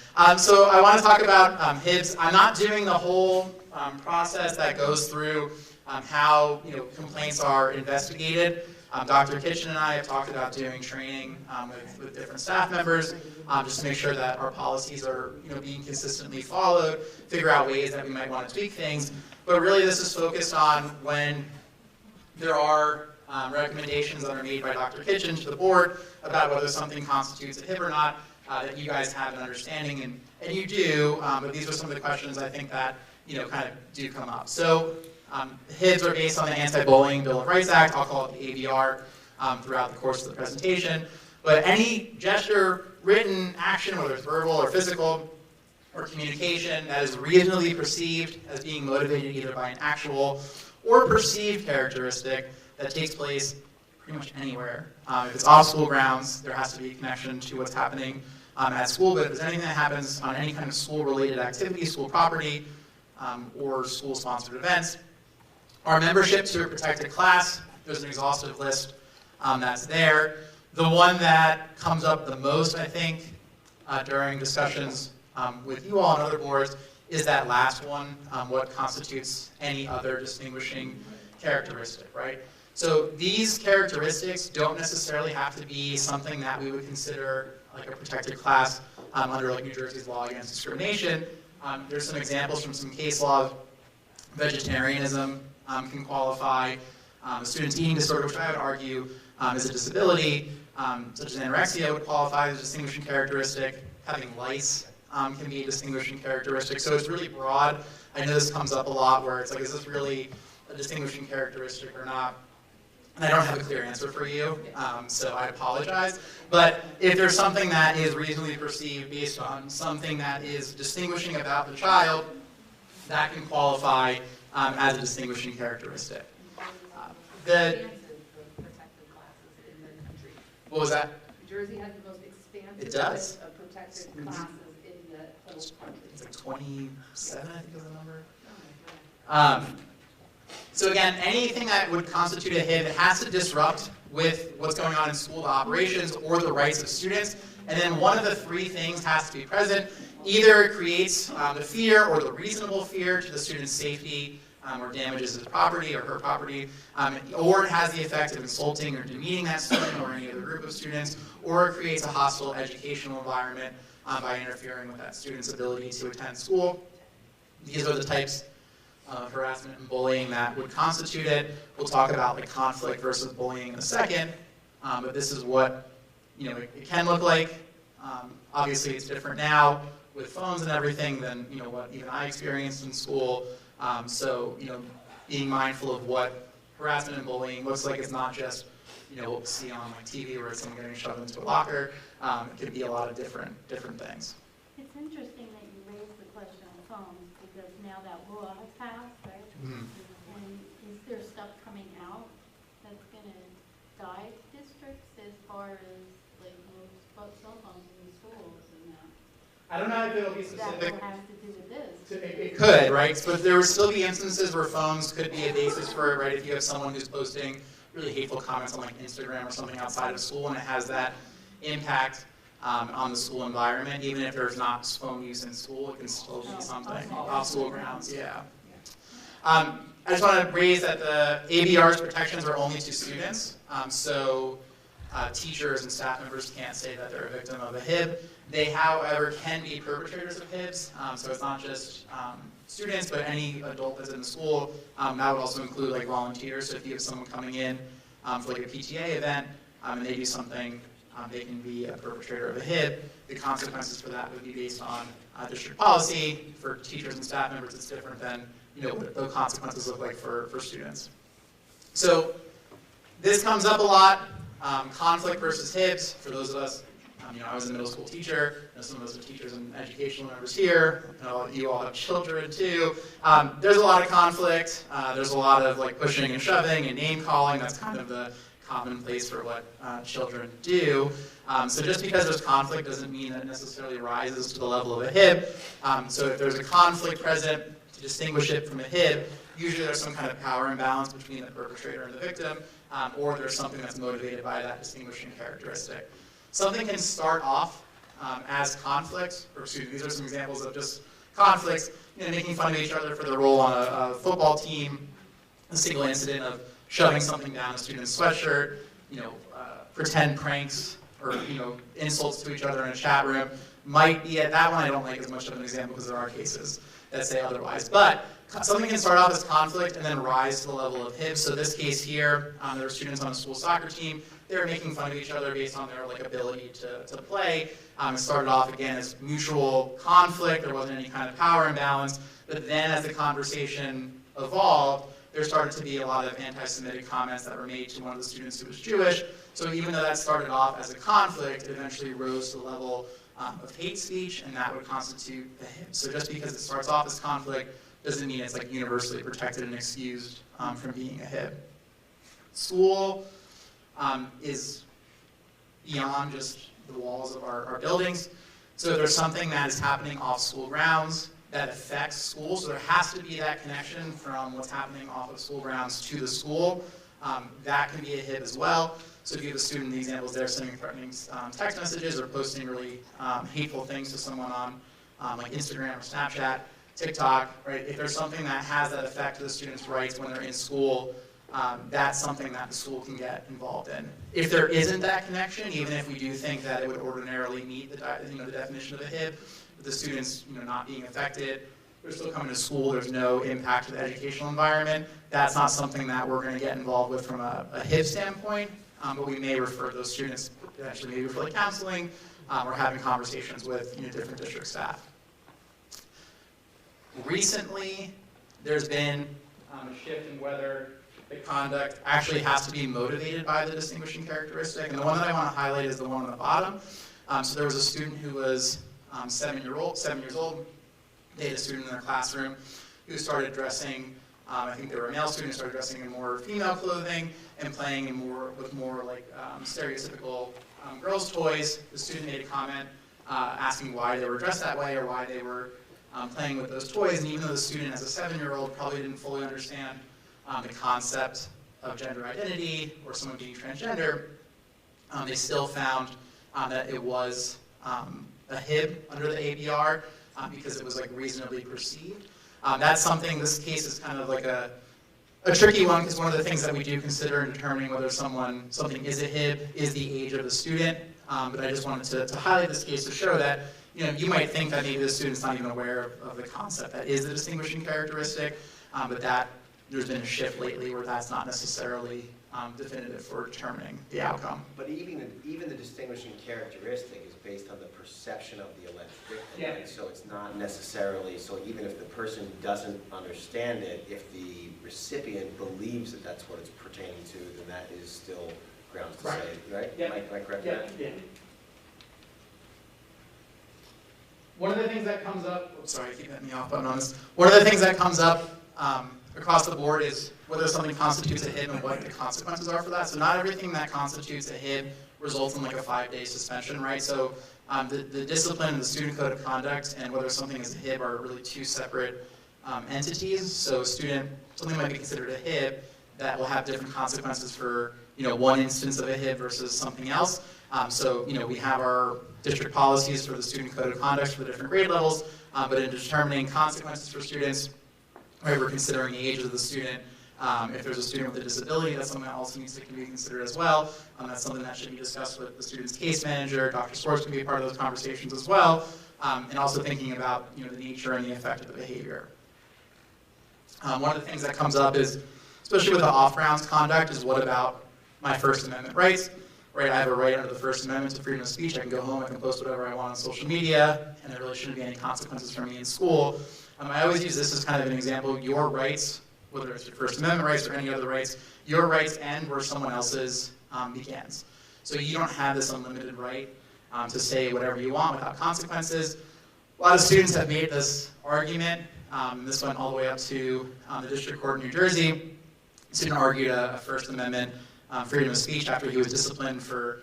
So I want to talk about HIBs. I'm not doing the whole process that goes through how complaints are investigated. Dr. Kitchen and I have talked about doing training with different staff members, just to make sure that our policies are being consistently followed, figure out ways that we might want to tweak things. But really this is focused on when there are recommendations that are made by Dr. Kitchen to the board about whether something constitutes a HIB or not, that you guys have an understanding, and you do, but these are some of the questions I think that kind of do come up. So HIBs are based on the Anti-Bullying Bill of Rights Act. I'll call it the ABR throughout the course of the presentation. But any gesture, written action, whether it's verbal or physical, or communication that is reasonably perceived as being motivated either by an actual or perceived characteristic that takes place pretty much anywhere. If it's off school grounds, there has to be a connection to what's happening at school. But if there's anything that happens on any kind of school-related activity, school property, or school-sponsored events, our membership to a protected class, there's an exhaustive list that's there. The one that comes up the most, I think, during discussions with you all and other boards is that last one, what constitutes any other distinguishing characteristic, right? So these characteristics don't necessarily have to be something that we would consider like a protected class under like New Jersey's law against discrimination. There's some examples from some case law. Vegetarianism can qualify. A student's eating disorder, which I would argue is a disability, such as anorexia, would qualify as a distinguishing characteristic. Having lice can be a distinguishing characteristic. So it's really broad. I know this comes up a lot where it's like, is this really a distinguishing characteristic or not? And I don't have a clear answer for you, so I apologize. But if there's something that is reasonably perceived based on something that is distinguishing about the child, that can qualify as a distinguishing characteristic. What was that? New Jersey has the most expansive It does. list of protected classes in the whole country. It's like 27, I think is the number. So again, anything that would constitute a HIB, it has to disrupt with what's going on in school, the operations, or the rights of students. And then one of the three things has to be present. Either it creates the fear or the reasonable fear to the student's safety or damages his property or her property, or it has the effect of insulting or demeaning that student or any other group of students, or it creates a hostile educational environment by interfering with that student's ability to attend school. These are the types of harassment and bullying that would constitute it. We'll talk about like conflict versus bullying in a second, but this is what it can look like. Obviously, it's different now with phones and everything than what even I experienced in school. So being mindful of what harassment and bullying looks like it's not just, what we see on like TV where it's someone getting shoved into a locker. It could be a lot of different things. It's interesting that you raised the question on phones because now that law has passed, right? Mhm. And is there stuff coming out that's going to guide districts as far as like cell phones in the schools and that? I don't know if it'll be specific. That has to do with this. It could, right? But there would still be instances where phones could be a basis for it, right? If you have someone who's posting really hateful comments on like Instagram or something outside of school and it has that impact on the school environment, even if there's not phone use in school, it can still be something off school grounds, yeah. I just want to raise that the ABR's protections are only to students, so teachers and staff members can't say that they're a victim of a HIB. They, however, can be perpetrators of HIBs, so it's not just students, but any adult that's in the school. That would also include like volunteers, so if you have someone coming in for like a PTA event and they do something, they can be a perpetrator of a HIB. The consequences for that would be based on district policy. For teachers and staff members, it's different than what the consequences look like for students. So this comes up a lot, conflict versus HIBs. For those of us, I was a middle school teacher. Some of us are teachers and educational members here. You all have children too. There's a lot of conflict. There's a lot of like pushing and shoving and name calling. That's kind of the commonplace for what children do. So just because there's conflict doesn't mean that it necessarily rises to the level of a HIB. So if there's a conflict present, to distinguish it from a HIB, usually there's some kind of power imbalance between the perpetrator and the victim, or there's something that's motivated by that distinguishing characteristic. Something can start off as conflict, or excuse me, these are some examples of just conflicts, making fun of each other for their role on a football team, a single incident of shoving something down a student's sweatshirt, pretend pranks or insults to each other in a chat room. Might be at that one. I don't like as much of an example because there are cases that say otherwise. But something can start off as conflict and then rise to the level of HIB. So this case here, there were students on a school soccer team. They were making fun of each other based on their ability to play. It started off again as mutual conflict. There wasn't any kind of power imbalance. But then as the conversation evolved, there started to be a lot of anti-Semitic comments that were made to one of the students who was Jewish. So even though that started off as a conflict, it eventually rose to the level of hate speech, and that would constitute a HIB. So just because it starts off as conflict doesn't mean it's like universally protected and excused from being a HIB. School is beyond just the walls of our buildings. So if there's something that is happening off school grounds that affects schools, so there has to be that connection from what's happening off of school grounds to the school. That can be a HIB as well. So if you have a student, the examples there, sending threatening text messages or posting really hateful things to someone on like Instagram or Snapchat, TikTok, right? If there's something that has that effect to the student's rights when they're in school, that's something that the school can get involved in. If there isn't that connection, even if we do think that it would ordinarily meet the definition of a HIB, the students not being affected, they're still coming to school, there's no impact to the educational environment, that's not something that we're going to get involved with from a HIB standpoint, but we may refer those students potentially maybe for like counseling or having conversations with different district staff. Recently, there's been a shift in whether the conduct actually has to be motivated by the distinguishing characteristic, and the one that I want to highlight is the one on the bottom. So there was a student who was 7 years old. They had a student in their classroom who started dressing, I think they were a male student, started dressing in more female clothing and playing with more like stereotypical girls' toys. The student made a comment asking why they were dressed that way or why they were playing with those toys. And even though the student, as a 7-year-old, probably didn't fully understand the concept of gender identity or someone being transgender, they still found that it was a HIB under the ABR because it was like reasonably perceived. That's something, this case is kind of like a tricky one because one of the things that we do consider in determining whether something is a HIB is the age of the student. But I just wanted to highlight this case to show that you might think that maybe the student's not even aware of the concept that is the distinguishing characteristic, but that there's been a shift lately where that's not necessarily definitive for determining the outcome. But even the distinguishing characteristic is based on the perception of the alleged victim. Yeah. Right? So it's not necessarily, so even if the person doesn't understand it, if the recipient believes that that's what it's pertaining to, then that is still grounds to Right. say, right? Yeah. Am I correct in Yeah, that? yeah. One of the things that comes up, oops, sorry, I keep hitting the off button on this. One of the things that comes up across the board is whether something constitutes a HIB and what the consequences are for that. So not everything that constitutes a HIB results in like a 5-day suspension, right? So the discipline and the student code of conduct and whether something is a HIB are really two separate entities. So something might be considered a HIB that will have different consequences for one instance of a HIB versus something else. So we have our district policies for the student code of conduct for the different grade levels, but in determining consequences for students, right, we're considering the age of the student. If there's a student with a disability, that's something that also needs to be considered as well. That's something that should be discussed with the student's case manager. Dr. Swartz can be a part of those conversations as well, and also thinking about the nature and the effect of the behavior. One of the things that comes up is, especially with the off-grounds conduct, is what about my First Amendment rights? Right, I have a right under the First Amendment to freedom of speech. I can go home, I can post whatever I want on social media, and there really shouldn't be any consequences for me in school. I always use this as kind of an example. Your rights, whether it's your First Amendment rights or any other rights, your rights end where someone else's begins. So you don't have this unlimited right to say whatever you want without consequences. A lot of students have made this argument. This went all the way up to the District Court in New Jersey. The student argued a First Amendment freedom of speech after he was disciplined for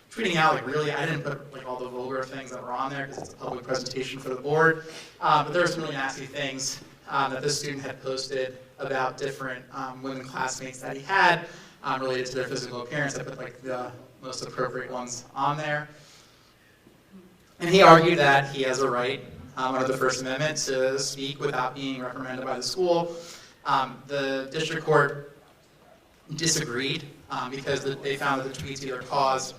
tweeting out, I didn't put all the vulgar things that were on there because it's a public presentation for the board. But there were some really nasty things that this student had posted about different women classmates that he had related to their physical appearance. I put the most appropriate ones on there. And he argued that he has a right under the First Amendment to speak without being reprimanded by the school. The district court disagreed because they found that the tweets either caused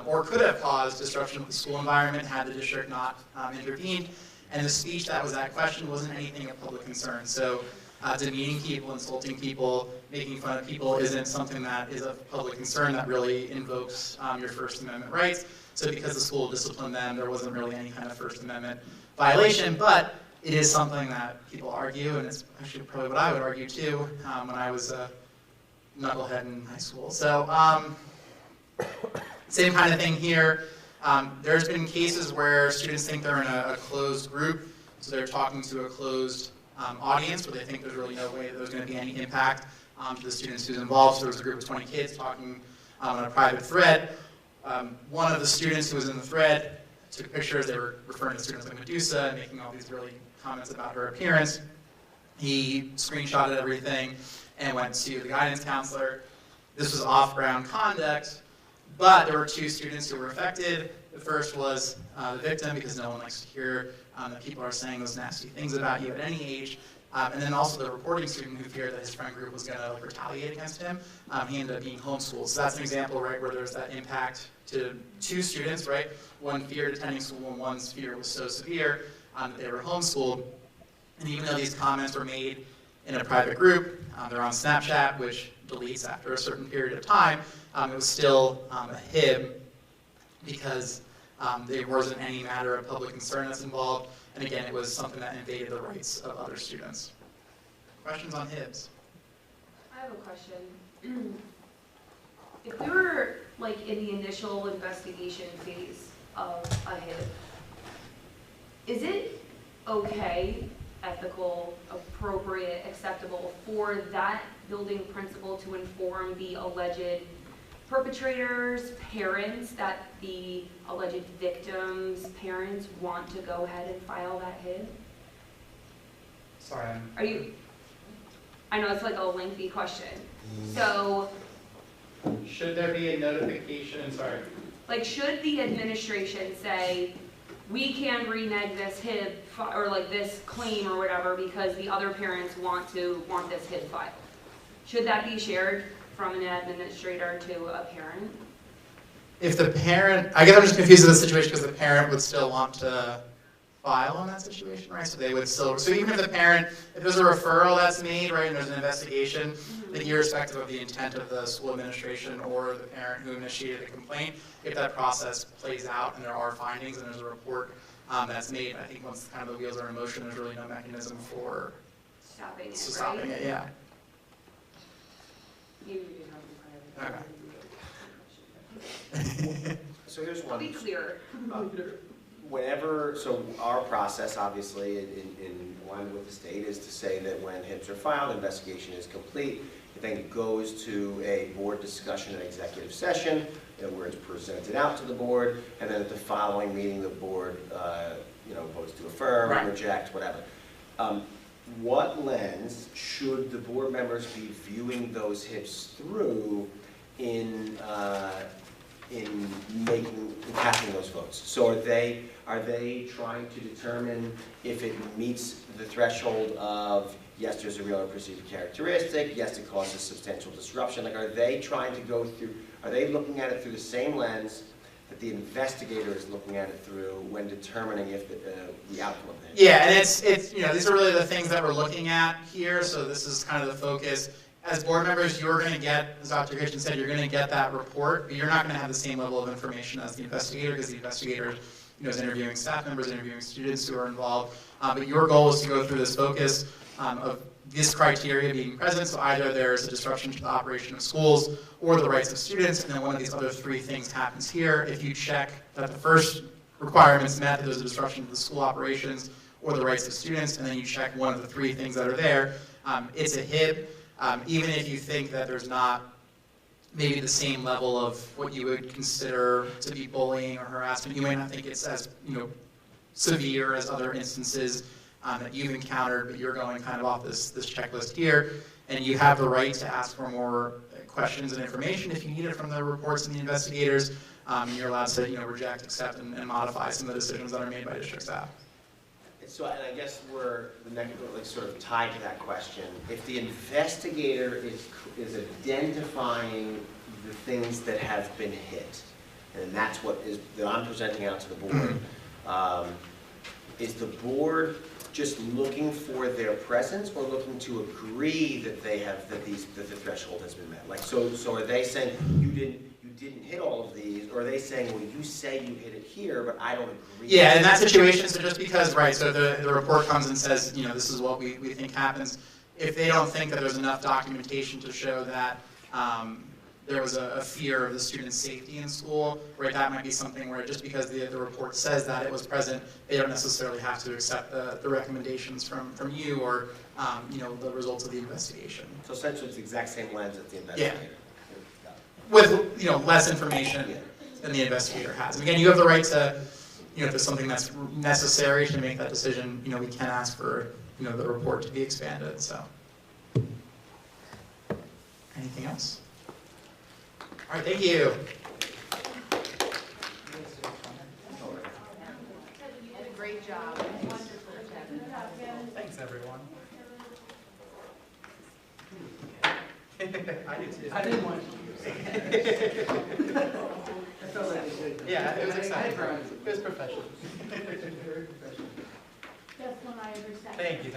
or could have caused disruption of the school environment had the district not intervened. And the speech that was at question wasn't anything of public concern. So demeaning people, insulting people, making fun of people isn't something that is of public concern that really invokes your First Amendment rights. So because the school disciplined them, there wasn't really any kind of First Amendment violation. But it is something that people argue, and it's actually probably what I would argue too when I was a knucklehead in high school. So same kind of thing here. There's been cases where students think they're in a closed group, so they're talking to a closed audience where they think there's really no way that there's going to be any impact to the students who's involved. So there was a group of 20 kids talking on a private thread. One of the students who was in the thread took pictures. They were referring to students like Medusa and making all these really comments about her appearance. He screenshotted everything and went to the guidance counselor. This was off-ground conduct, but there were two students who were affected. The first was the victim, because no one likes to hear that people are saying those nasty things about you at any age. And then also the reporting student who feared that his friend group was going to retaliate against him. He ended up being homeschooled. So that's an example, right, where there's that impact to two students, right? One feared attending school and one's fear was so severe that they were homeschooled. And even though these comments were made in a private group, they're on Snapchat, which deletes after a certain period of time, it was still a HIB because there wasn't any matter of public concern that's involved. And again, it was something that invaded the rights of other students. Questions on HIBs? I have a question. If we were in the initial investigation phase of a HIB, is it okay, ethical, appropriate, acceptable for that building principal to inform the alleged perpetrators' parents that the alleged victims' parents want to go ahead and file that HIB? Sorry. I know it's a lengthy question. So, should there be a notification? Sorry. Should the administration say, we can renege this HIB or this claim or whatever because the other parents want this HIB filed? Should that be shared from an administrator to a parent? If the parent, I guess I'm just confused with the situation because the parent would still want to file on that situation, right? So they would still, so even if the parent, if there's a referral that's made, right, and there's an investigation, then irrespective of the intent of the school administration or the parent who initiated the complaint, if that process plays out and there are findings and there's a report that's made, I think once kind of the wheels are in motion, there's really no mechanism for stopping it, stopping it, yeah. So here's I'll one. be clearer. So our process, obviously, in line with the state, is to say that when HIPs are filed, investigation is complete. It then goes to a board discussion and executive session, where it's presented out to the board, and then at the following meeting, the board, votes to affirm, Right. reject, whatever. What lens should the board members be viewing those HIPs through in casting those votes? So are they trying to determine if it meets the threshold of, yes, there's a real or perceived characteristic, yes, it causes substantial disruption? Like, are they looking at it through the same lens that the investigator is looking at it through when determining if the outcome of it? Yeah, and it's these are really the things that we're looking at here, so this is kind of the focus. As board members, you're going to get, as Dr. Kitchen said, you're going to get that report, but you're not going to have the same level of information as the investigator, because the investigator is interviewing staff members, interviewing students who are involved. But your goal is to go through this focus of this criteria being present, so either there's a disruption to the operation of schools or the rights of students, and then one of these other three things happens here. If you check that the first requirement's met, that there's a disruption to the school operations or the rights of students, and then you check one of the three things that are there, it's a HIB. Even if you think that there's not maybe the same level of what you would consider to be bullying or harassment, you may not think it's as severe as other instances that you've encountered, but you're going kind of off this checklist here, and you have the right to ask for more questions and information if you need it from the reports and the investigators. And you're allowed to reject, accept, and modify some of the decisions that are made by district staff. So, and I guess we're sort of tied to that question. If the investigator is identifying the things that have been hit, and that's that I'm presenting out to the board, is the board just looking for their presence, or looking to agree that that the threshold has been met? Like, so are they saying you didn't hit all of these, or are they saying, well, you say you hit it here, but I don't agree? Yeah, in that situation, so just because, right, so the report comes and says, this is what we think happens, if they don't think that there's enough documentation to show that there was a fear of the student's safety in school, right, that might be something where just because the report says that it was present, they don't necessarily have to accept the recommendations from you or, the results of the investigation. So essentially it's the exact same lens as the investigator? Yeah. With less information than the investigator has. And again, you have the right to, if there's something that's necessary to make that decision, we can ask for, the report to be expanded. So, anything else? All right, thank you. You did a great job. Wonderful, Kevin. Thanks, everyone. I did too. I didn't want to. I felt like it did. Yeah, it was exciting. It was professional. Very professional. That's when I understand. Thank you.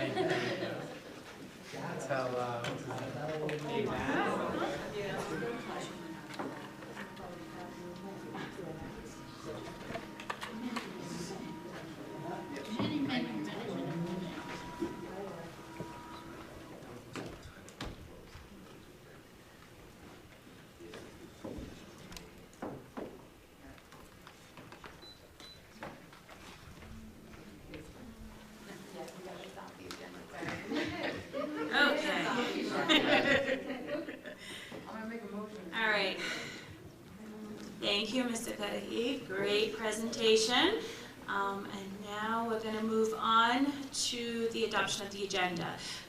That's how, All right. Thank you, Mr. Cudahy. Great presentation. And now we're going to move on to the adoption of the agenda.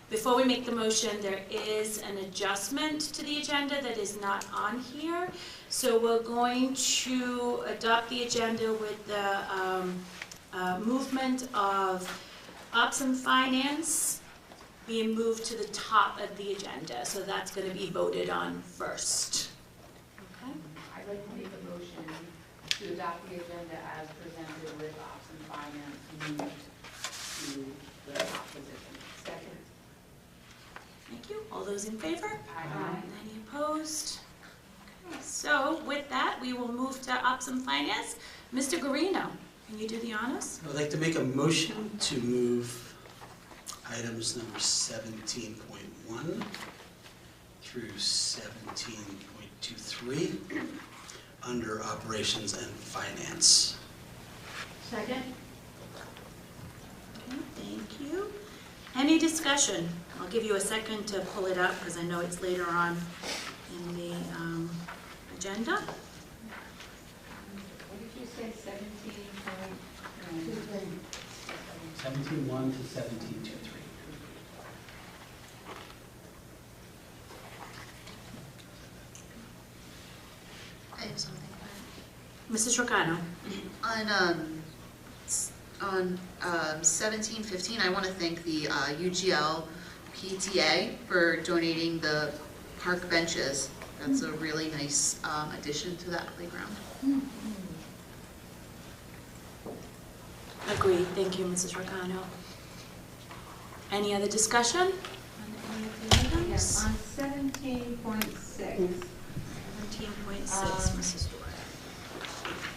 Before we make the motion, there is an adjustment to the agenda that is not on here. So we're going to adopt the agenda with the movement of Ops and Finance being moved to the top of the agenda. So that's going to be voted on first. Okay. I'd like to make a motion to adopt the agenda as presented with Ops and Finance moved to the top position. Second. Thank you. All those in favor? Aye. Any opposed? Okay. So with that, we will move to Ops and Finance. Mr. Garino, can you do the honors? I'd like to make a motion to move items number 17.1 through 17.23 under Operations and Finance. Second? Okay, thank you. Any discussion? I'll give you a second to pull it up because I know it's later on in the agenda. What did you say, 17.23? 17.1 to 17.23. I have something. Mrs. Rocano. On 1715, I want to thank the UGL PTA for donating the park benches. That's a really nice addition to that playground. Agreed. Thank you, Mrs. Rocano. Any other discussion on any of the items? Yes, on 17.6. 17.6, Mrs. Dwyer.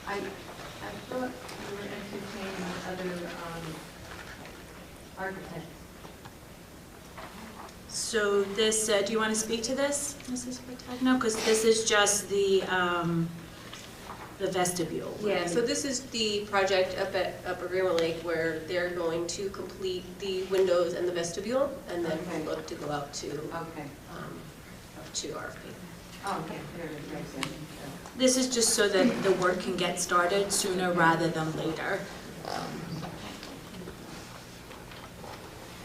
I thought you were entertaining other architects. So this, do you want to speak to this, Mrs. Patagno? Because this is just the vestibule. Yeah, right? so this is the project up at Upper Greenwell Lake where they're going to complete the windows and the vestibule, and then we'll look to go out to, to RFP. Oh, okay, there it is, right there. This is just so that the work can get started sooner rather than later.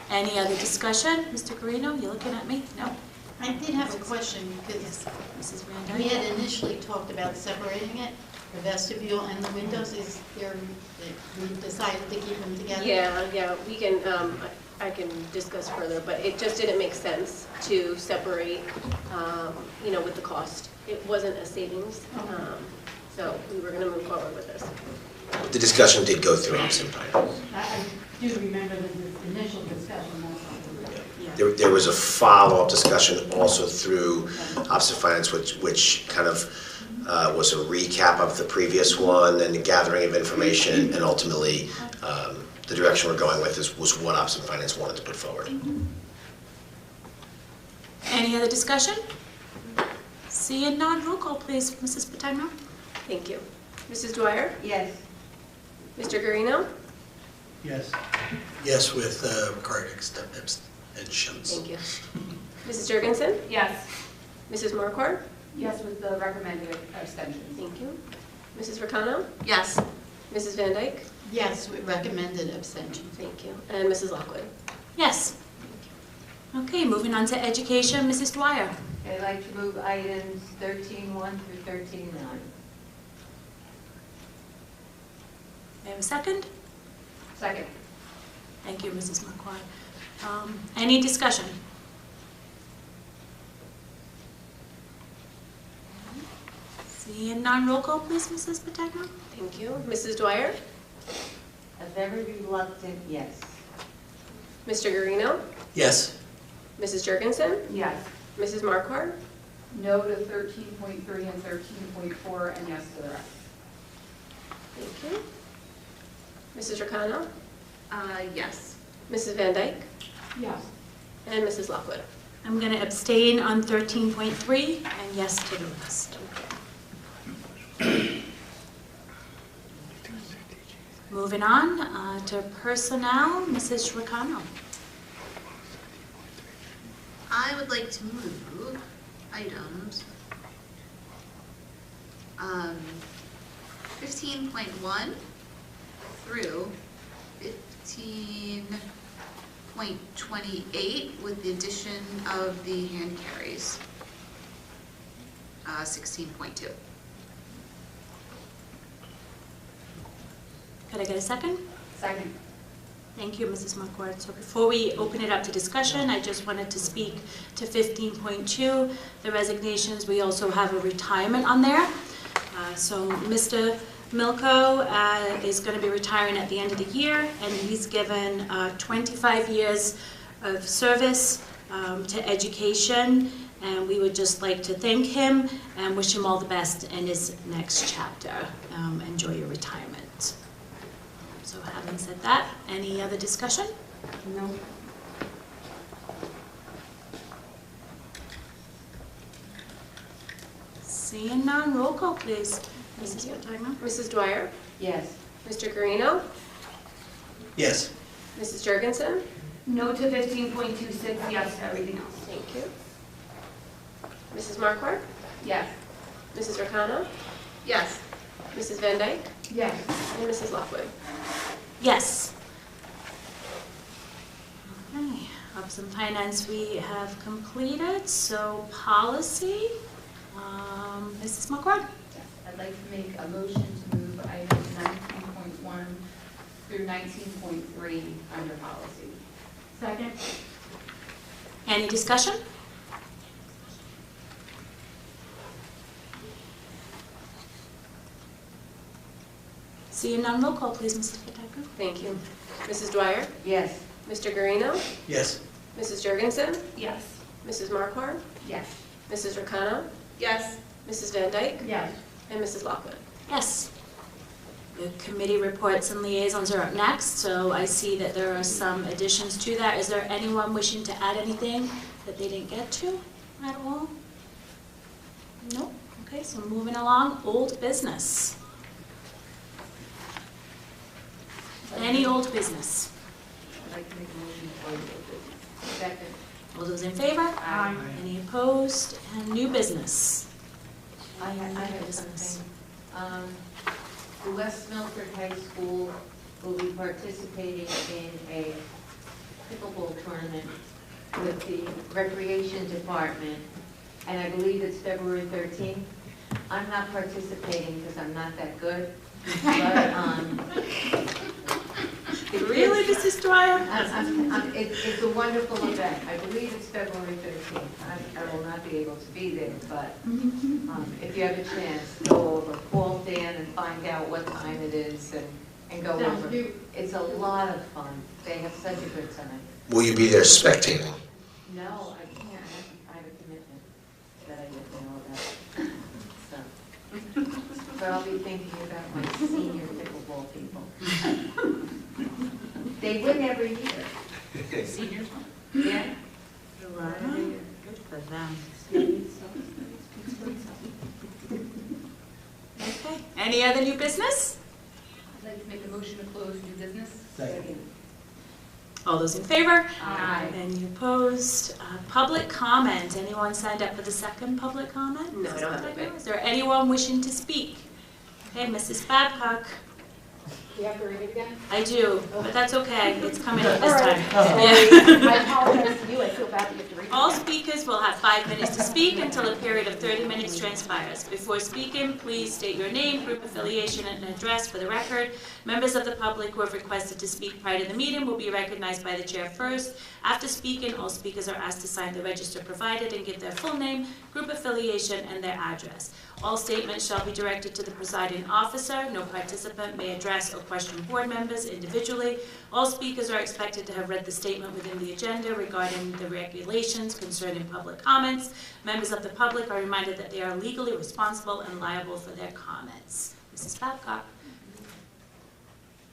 Any other discussion? Mr. Carino, you looking at me? No? I did have a question because Mrs. Van we Dyke? had initially talked about separating it, the vestibule and the windows. Is there, we decided to keep them together? Yeah, we can, I can discuss further, but it just didn't make sense to separate, with the cost. It wasn't a savings, so we were gonna move forward with this. The discussion did go through Ops and Finance. I do remember the initial discussion also. There was a follow-up discussion also through Ops and Finance, which kind of was a recap of the previous one and the gathering of information, and ultimately the direction we're going with was what Ops and Finance wanted to put forward. Any other discussion? Seeing none, roll call please, Mrs. Patagno. Thank you. Mrs. Dwyer? Yes. Mr. Guarino? Yes. Yes, with required abstentions. Thank you. Mrs. Jurgensen? Yes. Mrs. Marquardt? Yes, with the recommended abstentions. Thank you. Mrs. Ricano? Yes. Mrs. Van Dyke? Yes, with recommended abstention. Thank you. And Mrs. Lockwood? Yes. Okay, moving on to education, Mrs. Dwyer. I'd like to move items 13.1 through 13.9. May I have a second? Second. Thank you, Mrs. Marquardt. Any discussion? Seeing none, roll call please, Mrs. Patagno. Thank you. Mrs. Dwyer? A very reluctant yes. Mr. Guarino? Yes. Mrs. Jurgensen? Yes. Mrs. Marquardt? No to 13.3 and 13.4, and yes to the rest. Thank you. Mrs. Ricano? Yes. Mrs. Van Dyke? Yes. And Mrs. Lockwood? I'm going to abstain on 13.3 and yes to the rest. Moving on to personnel, Mrs. Ricano. I would like to move items 15.1 through 15.28 with the addition of the hand carries. 16.2. Could I get a second? Second. Thank you, Mrs. McCord. So before we open it up to discussion, I just wanted to speak to 15.2, the resignations. We also have a retirement on there. So Mr. Milko is going to be retiring at the end of the year, and he's given 25 years of service to education, and we would just like to thank him and wish him all the best in his next chapter. Enjoy your retirement. So having said that, any other discussion? No. Seeing none, roll call, please. Mrs. Fatima? Mrs. Dwyer? Yes. Mr. Guarino? Yes. Mrs. Jurgensen? No to 15.26, yes to everything else. Thank you. Mrs. Marquardt? Yes. Mrs. Rakana? Yes. Mrs. Van Dyke? Yes. And Mrs. Lockwood? Yes. Okay, Ops and Finance we have completed, so policy, Mrs. McCord. I'd like to make a motion to move items 19.1 through 19.3 under policy. Second. Any discussion? Seeing none, roll call, please, Mrs. Fatima. Thank you. Mrs. Dwyer? Yes. Mr. Guarino? Yes. Mrs. Jurgensen? Yes. Mrs. Marquardt? Yes. Mrs. Rakana? Yes. Mrs. Van Dyke? Yes. And Mrs. Lockwood? Yes. The committee reports and liaisons are up next, so I see that there are some additions to that. Is there anyone wishing to add anything that they didn't get to at all? No? Okay, so moving along, old business. Any old business? I'd like to make a motion to close the business. Second. All those in favor? Aye. Any opposed? And new business? I have something. The West Milford High School will be participating in a pickleball tournament with the Recreation Department, and I believe it's February 13th. I'm not participating because I'm not that good, but Really, Mrs. Dwyer? It's a wonderful event. I believe it's February 13th. I will not be able to be there, but if you have a chance, go over, call Dan and find out what time it is and go over. It's a lot of fun. They have such a good time. Will you be there spectating? No, I can't. I have a commitment that I didn't know about. So, but I'll be thinking about my senior pickleball people. They win every year. Seniors? Yeah. Good for them. Okay, any other new business? I'd like to make a motion to close new business. Second. All those in favor? Aye. Any opposed? Public comment, anyone signed up for the second public comment? No, I don't have it. Is there anyone wishing to speak? Okay, Mrs. Babcock. Do you have to read it again? I do, but that's okay, it's coming up this All right. time. Sorry. I apologize to you, I feel bad that you have to read it. All speakers will have 5 minutes to speak until a period of 30 minutes transpires. Before speaking, please state your name, group affiliation, and address for the record. Members of the public who have requested to speak prior to the meeting will be recognized by the chair first. After speaking, all speakers are asked to sign the register provided and give their full name, group affiliation, and their address. All statements shall be directed to the presiding officer. No participant may address or question board members individually. All speakers are expected to have read the statement within the agenda regarding the regulations concerning public comments. Members of the public are reminded that they are legally responsible and liable for their comments. Mrs. Babcock.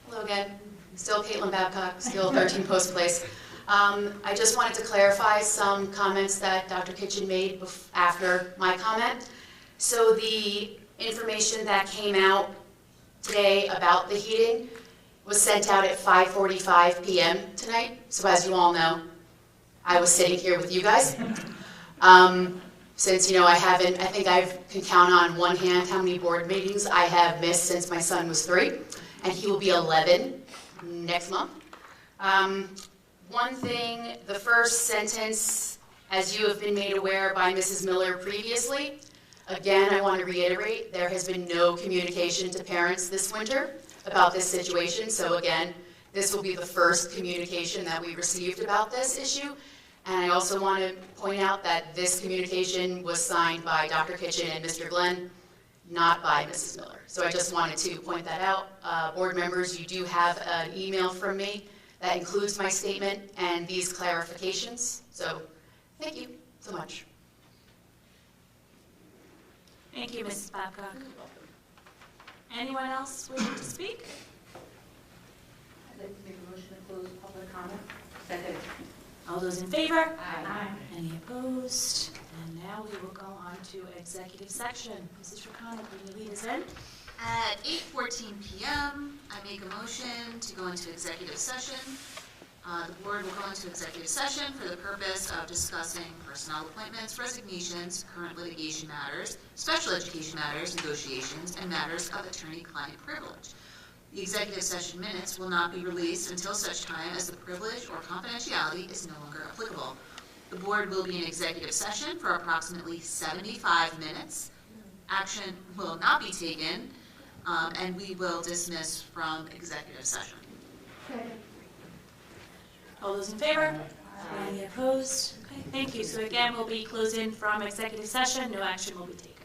Hello again, still Caitlin Babcock, still 13 Post Place. I just wanted to clarify some comments that Dr. Kitchen made after my comment. So the information that came out today about the heating was sent out at 5:45 p.m. tonight. So as you all know, I was sitting here with you guys. Since, I think I can count on one hand how many board meetings I have missed since my son was 3, and he will be 11 next month. One thing, the first sentence, as you have been made aware by Mrs. Miller previously, again, I want to reiterate, there has been no communication to parents this winter about this situation. So again, this will be the first communication that we received about this issue. And I also want to point out that this communication was signed by Dr. Kitchen and Mr. Glenn, not by Mrs. Miller. So I just wanted to point that out. Board members, you do have an email from me that includes my statement and these clarifications. So thank you so much. Thank you, Mrs. Babcock. Anyone else wishing to speak? I'd like to make a motion to close public comment. Second. All those in favor? Aye. Any opposed? And now we will go on to executive section. Mrs. Rakana, will you lead us in? At 8:14 p.m., I make a motion to go into executive session. The board will go into executive session for the purpose of discussing personnel appointments, resignations, current litigation matters, special education matters, negotiations, and matters of attorney-client privilege. The executive session minutes will not be released until such time as the privilege or confidentiality is no longer applicable. The board will be in executive session for approximately 75 minutes. Action will not be taken, and we will dismiss from executive session. All those in favor? Any opposed? Okay, thank you. So again, we'll be closing from executive session. No action will be taken.